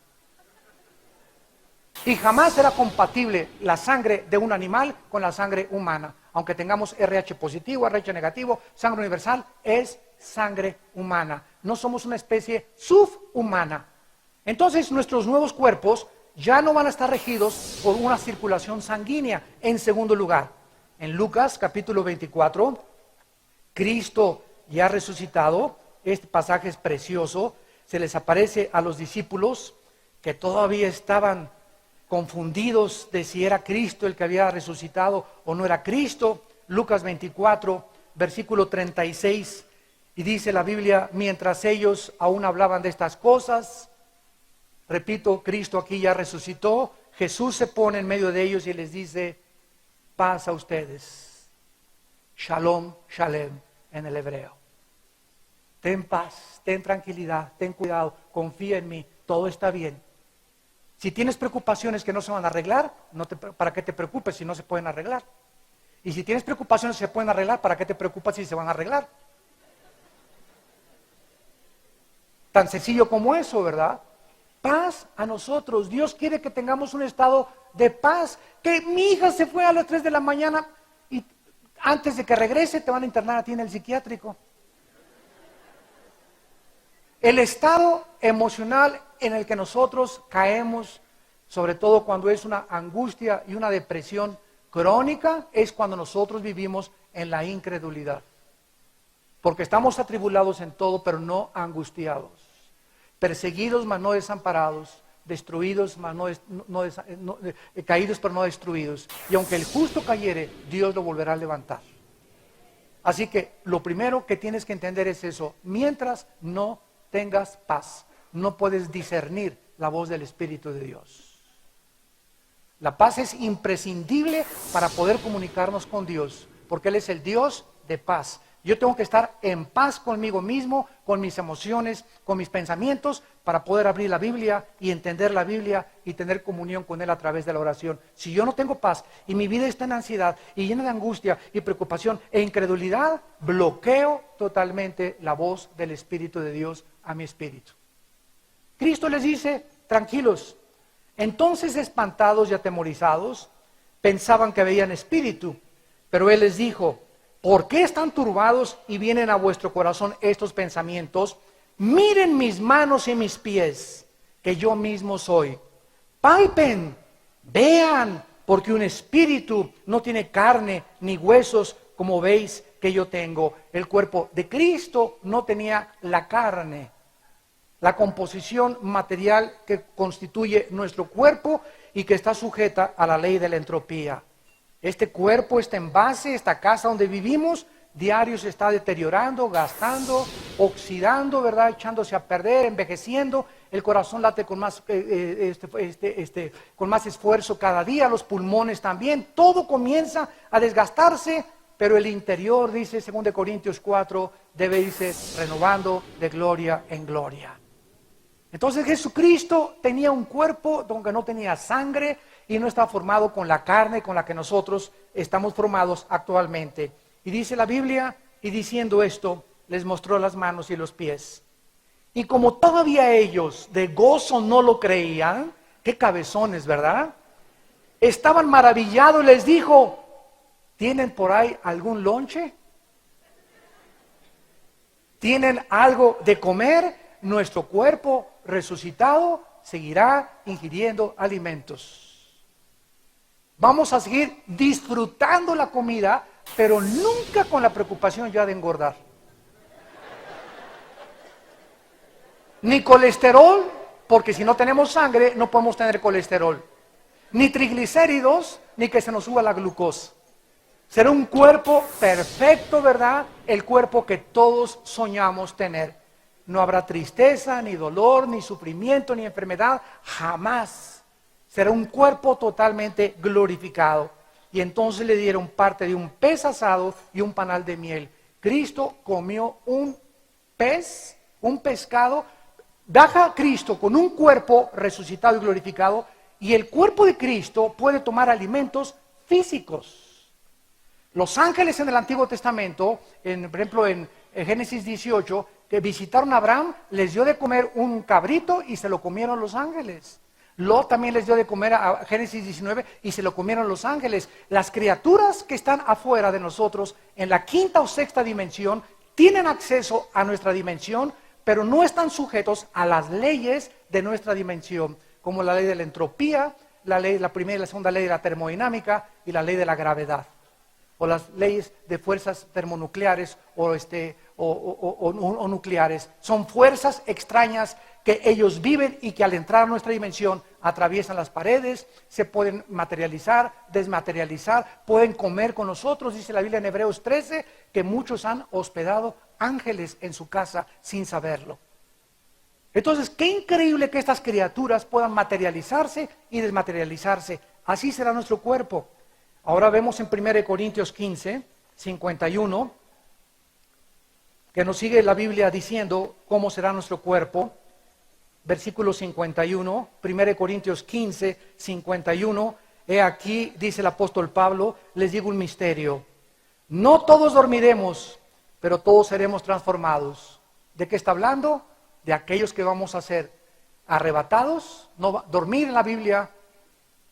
Y jamás será compatible la sangre de un animal con la sangre humana. Aunque tengamos RH positivo, RH negativo, sangre universal, es sangre humana. No somos una especie subhumana. Entonces nuestros nuevos cuerpos ya no van a estar regidos por una circulación sanguínea. En segundo lugar, en Lucas capítulo 24, Cristo ya resucitado, este pasaje es precioso, se les aparece a los discípulos que todavía estaban confundidos de si era Cristo el que había resucitado o no era Cristo. Lucas 24, versículo 36, y dice la Biblia, mientras ellos aún hablaban de estas cosas, repito, Cristo aquí ya resucitó, Jesús se pone en medio de ellos y les dice, paz a ustedes, shalom, shalem en el hebreo. Ten paz, ten tranquilidad, ten cuidado, confía en mí, todo está bien. Si tienes preocupaciones que no se van a arreglar, ¿para qué te preocupes si no se pueden arreglar? Y si tienes preocupaciones que se pueden arreglar, ¿para qué te preocupas si se van a arreglar? Tan sencillo como eso, ¿verdad? Paz a nosotros. Dios quiere que tengamos un estado de paz. Que mi hija se fue a las 3 de la mañana y antes de que regrese te van a internar a ti en el psiquiátrico. El estado emocional en el que nosotros caemos, sobre todo cuando es una angustia y una depresión crónica, es cuando nosotros vivimos en la incredulidad. Porque estamos atribulados en todo, pero no angustiados. Perseguidos, mas no desamparados. Destruidos, mas caídos, pero no destruidos. Y aunque el justo cayere, Dios lo volverá a levantar. Así que lo primero que tienes que entender es eso. Mientras no tengas paz, no puedes discernir la voz del Espíritu de Dios. La paz es imprescindible para poder comunicarnos con Dios, porque Él es el Dios de paz. Yo tengo que estar en paz conmigo mismo, con mis emociones, con mis pensamientos, para poder abrir la Biblia y entender la Biblia y tener comunión con Él a través de la oración. Si yo no tengo paz y mi vida está en ansiedad y llena de angustia y preocupación e incredulidad, bloqueo totalmente la voz del Espíritu de Dios a mi espíritu. Cristo les dice, tranquilos. Entonces, espantados y atemorizados, pensaban que veían espíritu, pero Él les dijo, ¿por qué están turbados y vienen a vuestro corazón estos pensamientos? Miren mis manos y mis pies, que yo mismo soy. Palpen, vean, porque un espíritu no tiene carne ni huesos, como veis que yo tengo. El cuerpo de Cristo no tenía la carne, la composición material que constituye nuestro cuerpo y que está sujeta a la ley de la entropía. Este cuerpo, este envase, esta casa donde vivimos, diario se está deteriorando, gastando, oxidando, ¿verdad? Echándose a perder, envejeciendo. El corazón late con más esfuerzo cada día, los pulmones también. Todo comienza a desgastarse pero el interior, dice 2 Corintios 4, debe irse renovando de gloria en gloria. Entonces Jesucristo tenía un cuerpo donde no tenía sangre y no estaba formado con la carne con la que nosotros estamos formados actualmente. Y dice la Biblia, y diciendo esto, les mostró las manos y los pies. Y como todavía ellos de gozo no lo creían, qué cabezones, ¿verdad? Estaban maravillados y les dijo, ¿tienen por ahí algún lonche? ¿Tienen algo de comer? Nuestro cuerpo resucitado seguirá ingiriendo alimentos. Vamos a seguir disfrutando la comida, pero nunca con la preocupación ya de engordar. Ni colesterol, porque si no tenemos sangre no podemos tener colesterol. Ni triglicéridos, ni que se nos suba la glucosa. Será un cuerpo perfecto, ¿verdad? El cuerpo que todos soñamos tener. No habrá tristeza, ni dolor, ni sufrimiento, ni enfermedad, jamás. Será un cuerpo totalmente glorificado. Y entonces le dieron parte de un pez asado y un panal de miel. Cristo comió un pez, un pescado. Baja Cristo con un cuerpo resucitado y glorificado. Y el cuerpo de Cristo puede tomar alimentos físicos. Los ángeles en el Antiguo Testamento, por ejemplo en Génesis 18, que visitaron a Abraham, les dio de comer un cabrito y se lo comieron los ángeles. Lot también les dio de comer a Génesis 19 y se lo comieron los ángeles. Las criaturas que están afuera de nosotros, en la quinta o sexta dimensión, tienen acceso a nuestra dimensión, pero no están sujetos a las leyes de nuestra dimensión, como la ley de la entropía, la primera y la segunda ley de la termodinámica y la ley de la gravedad, o las leyes de fuerzas termonucleares o nucleares. Son fuerzas extrañas que ellos viven y que al entrar a nuestra dimensión atraviesan las paredes, se pueden materializar, desmaterializar, pueden comer con nosotros. Dice la Biblia en Hebreos 13 que muchos han hospedado ángeles en su casa sin saberlo. Entonces, qué increíble que estas criaturas puedan materializarse y desmaterializarse. Así será nuestro cuerpo. Ahora vemos en 1 Corintios 15, 51, que nos sigue la Biblia diciendo cómo será nuestro cuerpo. Versículo 51, 1 Corintios 15, 51. He aquí, dice el apóstol Pablo, les digo un misterio. No todos dormiremos, pero todos seremos transformados. ¿De qué está hablando? De aquellos que vamos a ser arrebatados. No, dormir en la Biblia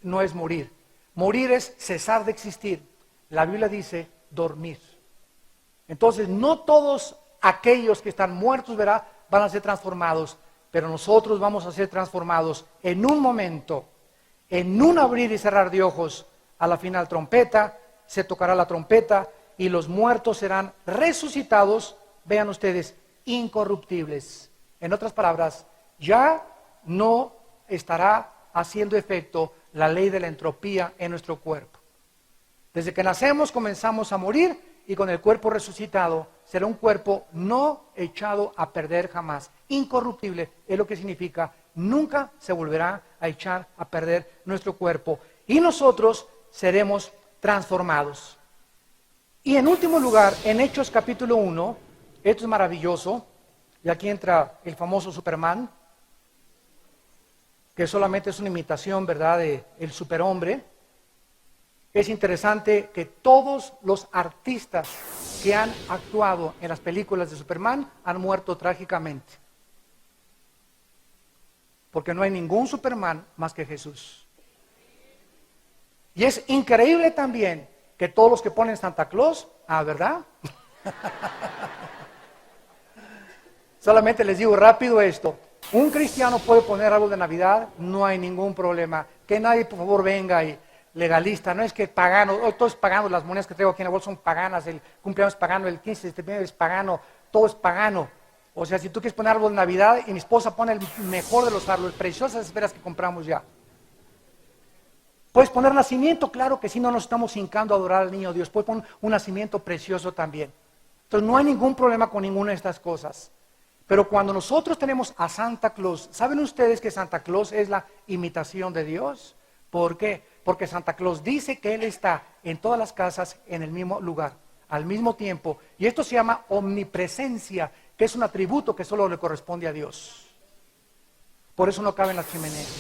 no es morir. Morir es cesar de existir. La Biblia dice dormir. Entonces, no todos aquellos que están muertos, ¿verdad?, van a ser transformados, pero nosotros vamos a ser transformados en un momento, en un abrir y cerrar de ojos. A la final trompeta, se tocará la trompeta y los muertos serán resucitados, vean ustedes, incorruptibles. En otras palabras, ya no estará haciendo efecto la ley de la entropía en nuestro cuerpo. Desde que nacemos comenzamos a morir y con el cuerpo resucitado será un cuerpo no echado a perder jamás. Incorruptible es lo que significa, nunca se volverá a echar a perder nuestro cuerpo y nosotros seremos transformados. Y en último lugar, en Hechos capítulo 1, esto es maravilloso, y aquí entra el famoso Superman, que solamente es una imitación, ¿verdad?, del superhombre. Es interesante que todos los artistas que han actuado en las películas de Superman han muerto trágicamente. Porque no hay ningún Superman más que Jesús. Y es increíble también que todos los que ponen Santa Claus, ¿verdad? Solamente les digo rápido esto. Un cristiano puede poner árbol de Navidad, no hay ningún problema. Que nadie, por favor, venga y legalista. No es que pagano, hoy todo es pagano, las monedas que traigo aquí en la bolsa son paganas, el cumpleaños es pagano, el 15 de septiembre es pagano, todo es pagano. O sea, si tú quieres poner árbol de Navidad y mi esposa pone el mejor de los árboles, preciosas esferas que compramos ya. Puedes poner nacimiento, claro que sí, no nos estamos hincando a adorar al niño Dios. Puedes poner un nacimiento precioso también. Entonces no hay ningún problema con ninguna de estas cosas. Pero cuando nosotros tenemos a Santa Claus, ¿saben ustedes que Santa Claus es la imitación de Dios? ¿Por qué? Porque Santa Claus dice que Él está en todas las casas en el mismo lugar. al mismo tiempo. Y esto se llama omnipresencia, que es un atributo que solo le corresponde a Dios. Por eso no cabe en las chimeneas.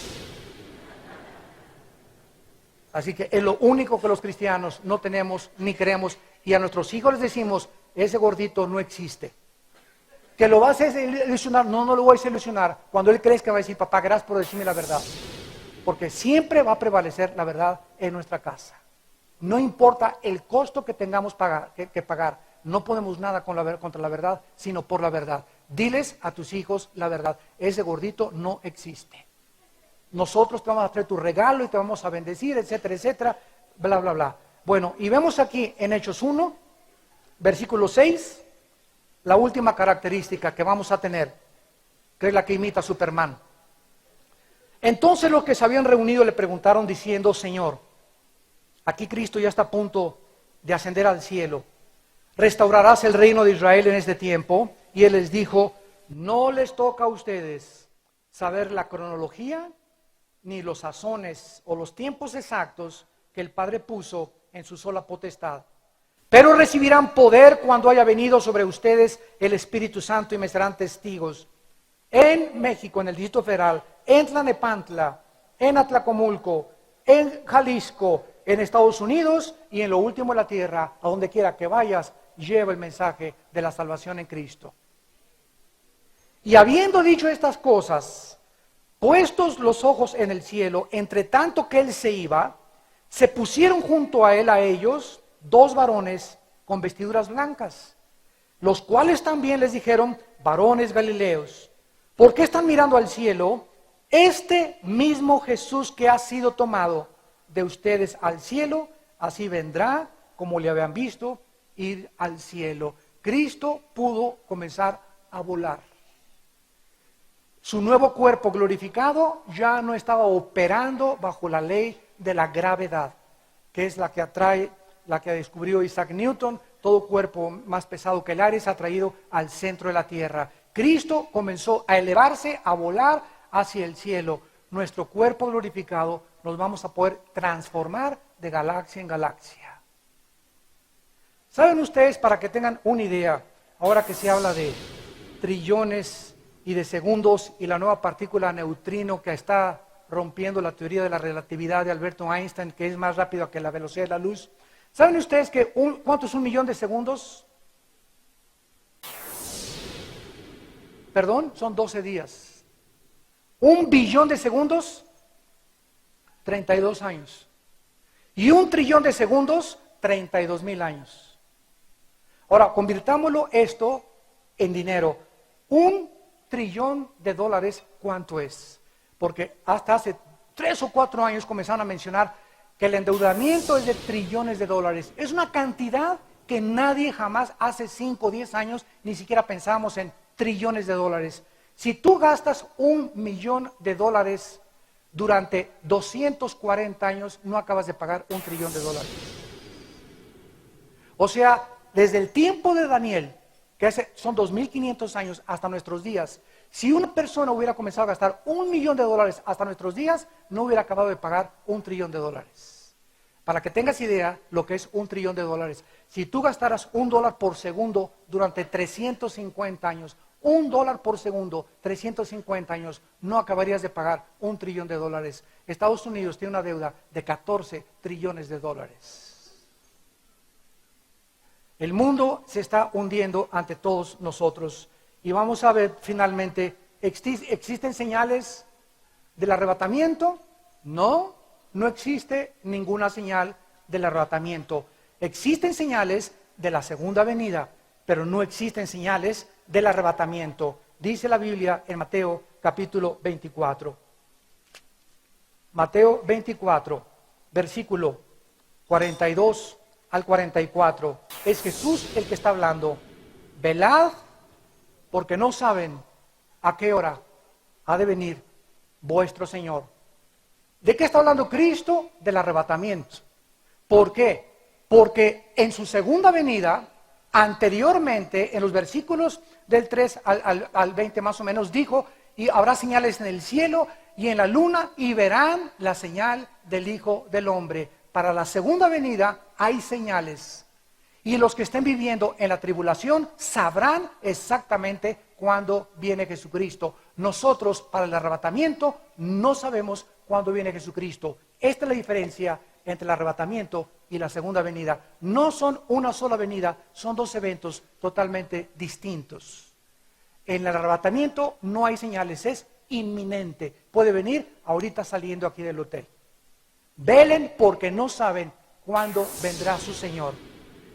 Así que es lo único que los cristianos no tenemos ni creemos. Y a nuestros hijos les decimos, ese gordito no existe. Que lo vas a ilusionar, no lo voy a ilusionar. Cuando él crezca va a decir, papá, gracias por decirme la verdad. Porque siempre va a prevalecer la verdad en nuestra casa. No importa el costo que tengamos que pagar. No podemos nada contra la verdad, sino por la verdad. Diles a tus hijos la verdad. Ese gordito no existe. Nosotros te vamos a traer tu regalo y te vamos a bendecir, etcétera, etcétera, bla, bla, bla. Bueno, y vemos aquí en Hechos 1, versículo 6, la última característica que vamos a tener, que es la que imita a Superman. Entonces los que se habían reunido le preguntaron diciendo, Señor, aquí Cristo ya está a punto de ascender al cielo. ¿Restaurarás el reino de Israel en este tiempo? Y él les dijo, no les toca a ustedes saber la cronología, ni los sazones o los tiempos exactos que el Padre puso en su sola potestad. Pero recibirán poder cuando haya venido sobre ustedes el Espíritu Santo y me serán testigos. En México, en el Distrito Federal, en Tlalnepantla, en Atlacomulco, en Jalisco, en Estados Unidos y en lo último de la tierra, a donde quiera que vayas, lleva el mensaje de la salvación en Cristo. Y habiendo dicho estas cosas, puestos los ojos en el cielo, entre tanto que él se iba, se pusieron junto a él, a ellos, dos varones con vestiduras blancas, los cuales también les dijeron, varones galileos, ¿por qué están mirando al cielo? Este mismo Jesús que ha sido tomado de ustedes al cielo, así vendrá, como le habían visto, ir al cielo. Cristo pudo comenzar a volar. Su nuevo cuerpo glorificado ya no estaba operando bajo la ley de la gravedad, que es la que descubrió Isaac Newton. Todo cuerpo más pesado que el aire es atraído al centro de la tierra. Cristo comenzó a elevarse, a volar hacia el cielo. Nuestro cuerpo glorificado nos vamos a poder transformar de galaxia en galaxia. ¿Saben ustedes, para que tengan una idea, ahora que se habla de trillones y de segundos y la nueva partícula neutrino que está rompiendo la teoría de la relatividad de Alberto Einstein, que es más rápido que la velocidad de la luz? ¿Saben ustedes que cuánto es 1.000.000 de segundos? Perdón, son 12 días. 1.000.000.000 de segundos, 32 años. Y 1.000.000.000 de segundos, 32.000 años. Ahora, convirtámoslo esto en dinero. $1.000.000.000, ¿cuánto es? Porque hasta hace 3 o 4 años comenzaron a mencionar que el endeudamiento es de trillones de dólares. Es una cantidad que nadie jamás hace 5 o 10 años ni siquiera pensábamos en trillones de dólares. Si tú gastas $1.000.000 durante 240 años, no acabas de pagar $1 trillón. O sea, desde el tiempo de Daniel, que son 2.500 años hasta nuestros días, si una persona hubiera comenzado a gastar $1.000.000 hasta nuestros días, no hubiera acabado de pagar $1 trillón. Para que tengas idea lo que es $1 trillón. Si tú gastaras $1 por segundo durante 350 años, $1 por segundo, 350 años, no acabarías de pagar $1 trillón. Estados Unidos tiene una deuda de 14 trillones de dólares. El mundo se está hundiendo ante todos nosotros. Y vamos a ver finalmente, ¿existen señales del arrebatamiento? No, no existe ninguna señal del arrebatamiento. Existen señales de la segunda venida, pero no existen señales del arrebatamiento. Dice la Biblia en Mateo capítulo 24. Mateo 24, versículo 42 al 44. Es Jesús el que está hablando. Velad, porque no saben a qué hora ha de venir vuestro Señor. ¿De qué está hablando Cristo? Del arrebatamiento. ¿Por qué? Porque en su segunda venida, anteriormente, en los versículos del 3 al 20 más o menos, dijo, y habrá señales en el cielo y en la luna, y verán la señal del Hijo del Hombre. Para la segunda venida hay señales. Y los que estén viviendo en la tribulación sabrán exactamente cuándo viene Jesucristo. Nosotros, para el arrebatamiento, no sabemos cuándo viene Jesucristo. Esta es la diferencia entre el arrebatamiento y la segunda venida. No son una sola venida, son dos eventos totalmente distintos. En el arrebatamiento no hay señales, es inminente. Puede venir ahorita saliendo aquí del hotel. Velen porque no saben cuándo vendrá su Señor.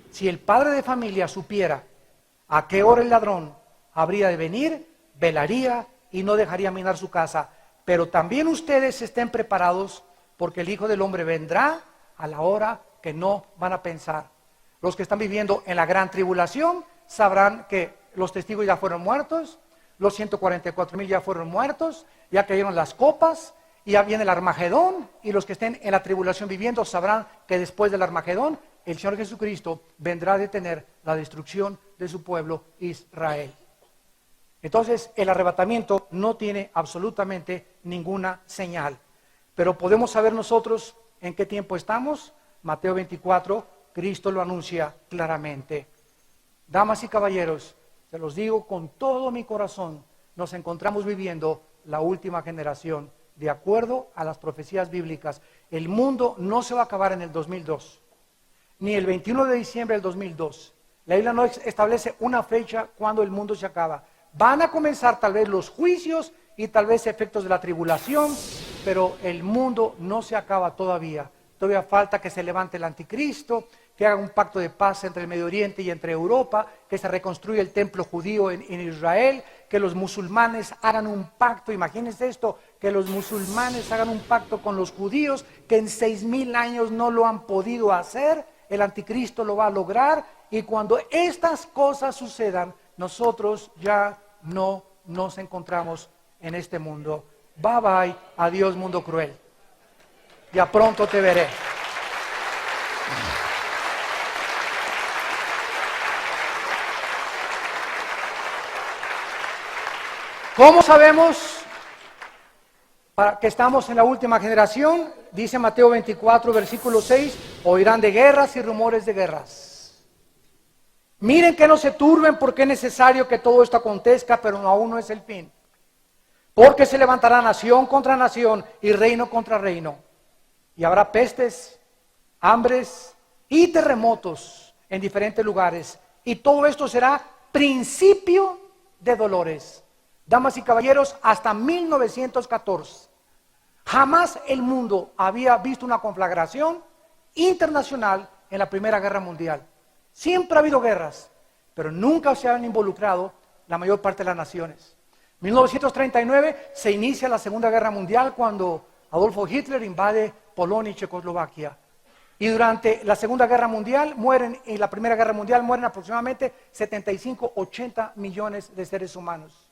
Si el padre de familia supiera a qué hora el ladrón habría de venir, velaría y no dejaría minar su casa. Pero también ustedes estén preparados porque el Hijo del Hombre vendrá a la hora que no van a pensar. Los que están viviendo en la gran tribulación sabrán que los testigos ya fueron muertos, los 144,000 ya fueron muertos, ya cayeron las copas, y ya viene el Armagedón, y los que estén en la tribulación viviendo sabrán que después del Armagedón el Señor Jesucristo vendrá a detener la destrucción de su pueblo Israel. Entonces el arrebatamiento no tiene absolutamente ninguna señal, pero podemos saber nosotros en qué tiempo estamos. Mateo 24, Cristo lo anuncia claramente. Damas y caballeros, se los digo con todo mi corazón, nos encontramos viviendo la última generación, de acuerdo a las profecías bíblicas. El mundo no se va a acabar en el 2002, ni el 21 de diciembre del 2002. La Biblia no establece una fecha cuando el mundo se acaba. Van a comenzar tal vez los juicios y tal vez efectos de la tribulación, pero el mundo no se acaba todavía. Todavía falta que se levante el anticristo, que haga un pacto de paz entre el Medio Oriente y entre Europa, que se reconstruya el templo judío en Israel, que los musulmanes hagan un pacto, imagínense esto, que los musulmanes hagan un pacto con los judíos, que en 6,000 años no lo han podido hacer, el anticristo lo va a lograr, y cuando estas cosas sucedan, nosotros ya no nos encontramos en este mundo. Bye bye, adiós mundo cruel. Ya pronto te veré. ¿Cómo sabemos que estamos en la última generación? Dice Mateo 24, versículo 6, oirán de guerras y rumores de guerras. Miren que no se turben porque es necesario que todo esto acontezca, pero aún no es el fin. Porque se levantará nación contra nación y reino contra reino. Y habrá pestes, hambres y terremotos en diferentes lugares. Y todo esto será principio de dolores. Damas y caballeros, hasta 1914, jamás el mundo había visto una conflagración internacional en la Primera Guerra Mundial. Siempre ha habido guerras, pero nunca se han involucrado la mayor parte de las naciones. En 1939 se inicia la Segunda Guerra Mundial cuando Adolfo Hitler invade Polonia y Checoslovaquia. Y durante la Segunda Guerra Mundial en la Primera Guerra Mundial mueren aproximadamente 75-80 millones de seres humanos.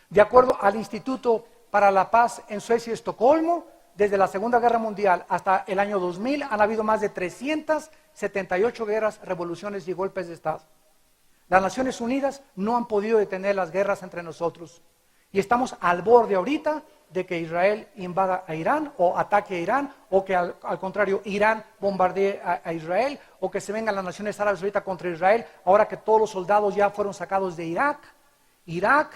De acuerdo al Instituto para la Paz en Suecia y Estocolmo, desde la Segunda Guerra Mundial hasta el año 2000 han habido más de 378 guerras, revoluciones y golpes de Estado. Las Naciones Unidas no han podido detener las guerras entre nosotros. Y estamos al borde ahorita de que Israel invada a Irán o ataque a Irán, o que al contrario Irán bombardee a Israel, o que se vengan las naciones árabes ahorita contra Israel, ahora que todos los soldados ya fueron sacados de Irak. Irak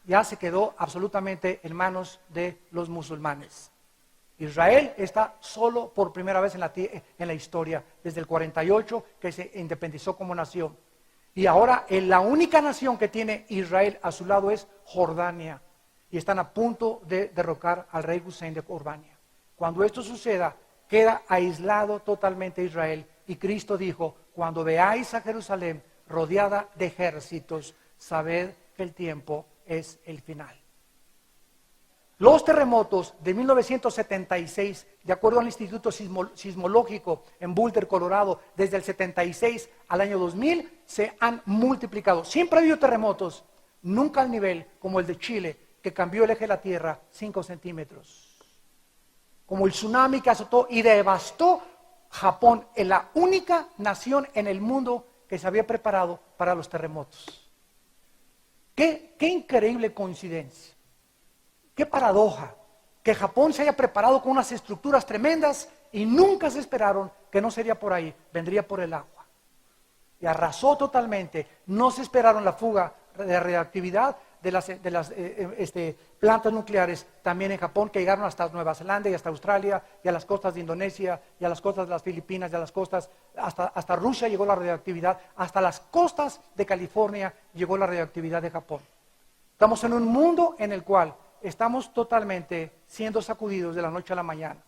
ya se quedó absolutamente en manos de los musulmanes. Israel está solo por primera vez en la historia, desde el 48 que se independizó como nación. Y ahora la única nación que tiene Israel a su lado es Jordania. Y están a punto de derrocar al rey Hussein de Jordania. Cuando esto suceda, queda aislado totalmente Israel. Y Cristo dijo, cuando veáis a Jerusalén rodeada de ejércitos, sabed que el tiempo es el final. Los terremotos de 1976, de acuerdo al Instituto Sismológico en Boulder, Colorado, desde el 76 al año 2000, se han multiplicado. Siempre ha habido terremotos, nunca al nivel como el de Chile, que cambió el eje de la Tierra 5 centímetros. Como el tsunami que azotó y devastó Japón, es la única nación en el mundo que se había preparado para los terremotos. Qué increíble coincidencia, qué paradoja, que Japón se haya preparado con unas estructuras tremendas y nunca se esperaron que no sería por ahí, vendría por el agua. y arrasó totalmente. No se esperaron la fuga de radioactividad de las plantas nucleares también en Japón, que llegaron hasta Nueva Zelanda y hasta Australia y a las costas de Indonesia y a las costas de las Filipinas y a las costas, hasta Rusia llegó la radioactividad, hasta las costas de California llegó la radioactividad de Japón. Estamos en un mundo en el cual estamos totalmente siendo sacudidos de la noche a la mañana.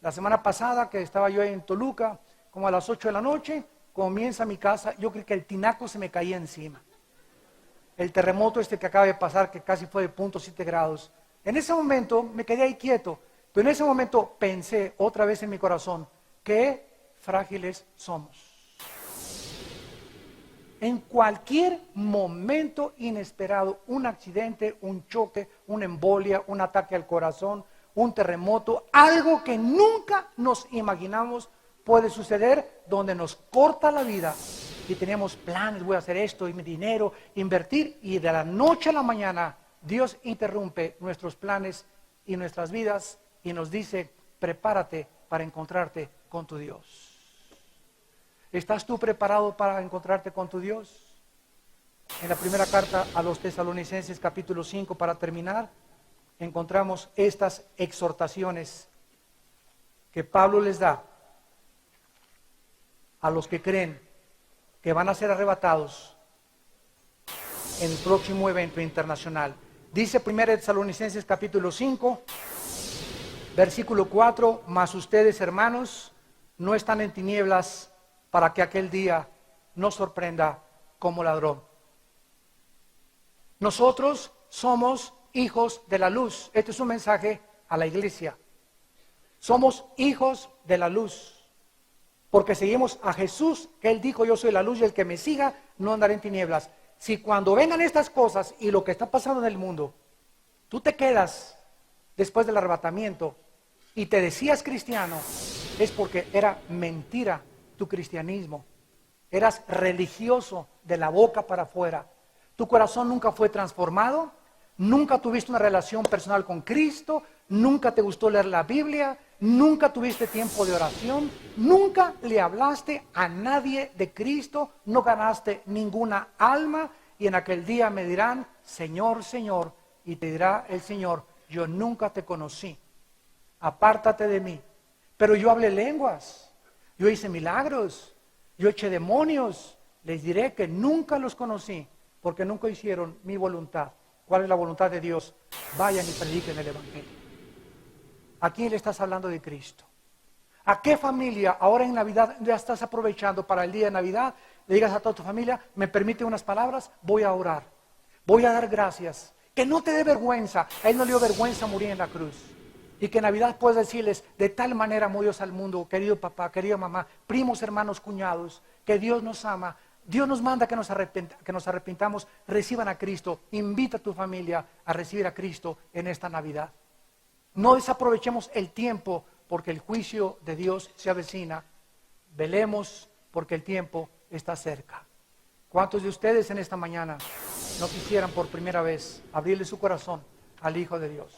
La semana pasada que estaba yo en Toluca, como a las 8 de la noche, comienza mi casa, yo creí que el tinaco se me caía encima. El terremoto que acaba de pasar, que casi fue de 0.7 grados. En ese momento me quedé ahí quieto, pero en ese momento pensé otra vez en mi corazón, qué frágiles somos. En cualquier momento inesperado, un accidente, un choque, una embolia, un ataque al corazón, un terremoto, algo que nunca nos imaginamos puede suceder, donde nos corta la vida. Y teníamos planes, voy a hacer esto, y mi dinero, invertir, y de la noche a la mañana Dios interrumpe nuestros planes y nuestras vidas y nos dice, prepárate para encontrarte con tu Dios. ¿Estás tú preparado para encontrarte con tu Dios? En la primera carta a los Tesalonicenses, capítulo 5, para terminar, encontramos estas exhortaciones que Pablo les da a los que creen que van a ser arrebatados en el próximo evento internacional. Dice 1 Tesalonicenses capítulo 5, versículo 4, mas ustedes, hermanos, no están en tinieblas para que aquel día nos sorprenda como ladrón. Nosotros somos hijos de la luz. Este es un mensaje a la iglesia. Somos hijos de la luz. Porque seguimos a Jesús, que Él dijo, yo soy la luz y el que me siga no andará en tinieblas. Si cuando vengan estas cosas y lo que está pasando en el mundo, tú te quedas después del arrebatamiento y te decías cristiano, es porque era mentira tu cristianismo. Eras religioso de la boca para afuera. Tu corazón nunca fue transformado, nunca tuviste una relación personal con Cristo, nunca te gustó leer la Biblia, nunca tuviste tiempo de oración, nunca le hablaste a nadie de Cristo, no ganaste ninguna alma, y en aquel día me dirán, Señor, Señor, y te dirá el Señor, yo nunca te conocí, apártate de mí. Pero yo hablé lenguas, yo hice milagros, yo eché demonios, les diré que nunca los conocí, porque nunca hicieron mi voluntad. ¿Cuál es la voluntad de Dios? Vayan y prediquen el Evangelio. ¿A quién le estás hablando de Cristo? ¿A qué familia ahora en Navidad ya estás aprovechando para el día de Navidad? Le digas a toda tu familia, ¿me permite unas palabras? Voy a orar, voy a dar gracias. Que no te dé vergüenza. A Él no le dio vergüenza morir en la cruz. Y que en Navidad puedas decirles, de tal manera amó Dios al mundo, querido papá, querida mamá, primos, hermanos, cuñados, que Dios nos ama. Dios nos manda que nos arrepintamos, reciban a Cristo. Invita a tu familia a recibir a Cristo en esta Navidad. No desaprovechemos el tiempo porque el juicio de Dios se avecina. Velemos porque el tiempo está cerca. ¿Cuántos de ustedes en esta mañana no quisieran por primera vez abrirle su corazón al Hijo de Dios?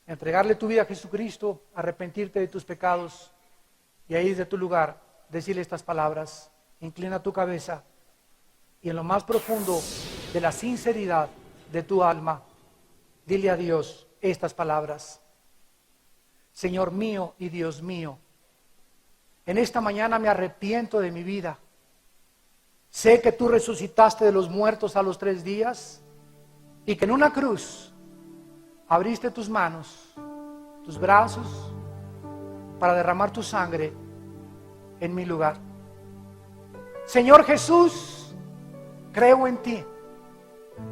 Entregarle tu vida a Jesucristo, arrepentirte de tus pecados y ahí desde tu lugar decirle estas palabras. Inclina tu cabeza y en lo más profundo de la sinceridad de tu alma, dile a Dios estas palabras. Señor mío y Dios mío, en esta mañana me arrepiento de mi vida. Sé que tú resucitaste de los muertos a los 3 días y que en una cruz abriste tus manos, tus brazos, para derramar tu sangre en mi lugar. Señor Jesús, creo en ti,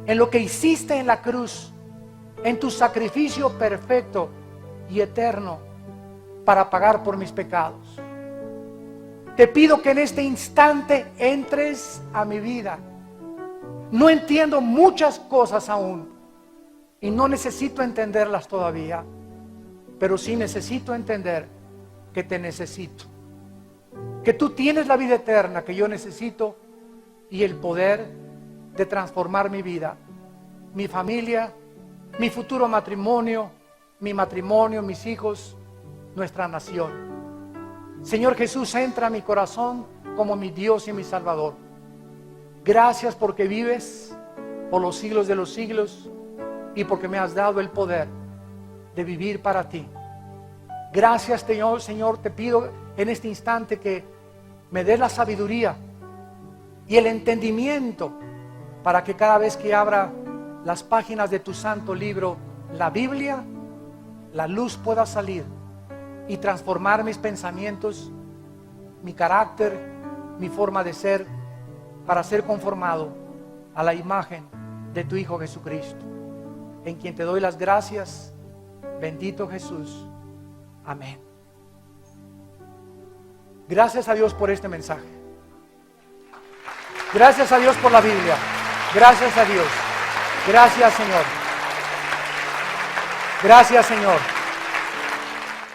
en lo que hiciste en la cruz, en tu sacrificio perfecto y eterno para pagar por mis pecados. Te pido que en este instante entres a mi vida. No entiendo muchas cosas aún y no necesito entenderlas todavía, pero sí necesito entender que te necesito. Que tú tienes la vida eterna que yo necesito y el poder de transformar mi vida, mi familia, mi futuro matrimonio, mi matrimonio, mis hijos, nuestra nación. Señor Jesús, entra a mi corazón como mi Dios y mi Salvador. Gracias porque vives por los siglos de los siglos y porque me has dado el poder de vivir para ti. Gracias, Señor, te pido en este instante que me des la sabiduría y el entendimiento para que cada vez que abra las páginas de tu santo libro, la Biblia, la luz pueda salir y transformar mis pensamientos, mi carácter, mi forma de ser, para ser conformado a la imagen de tu Hijo Jesucristo, en quien te doy las gracias. Bendito Jesús. Amén. Gracias a Dios por este mensaje. Gracias a Dios por la Biblia. Gracias a Dios. Gracias, Señor. Gracias, Señor.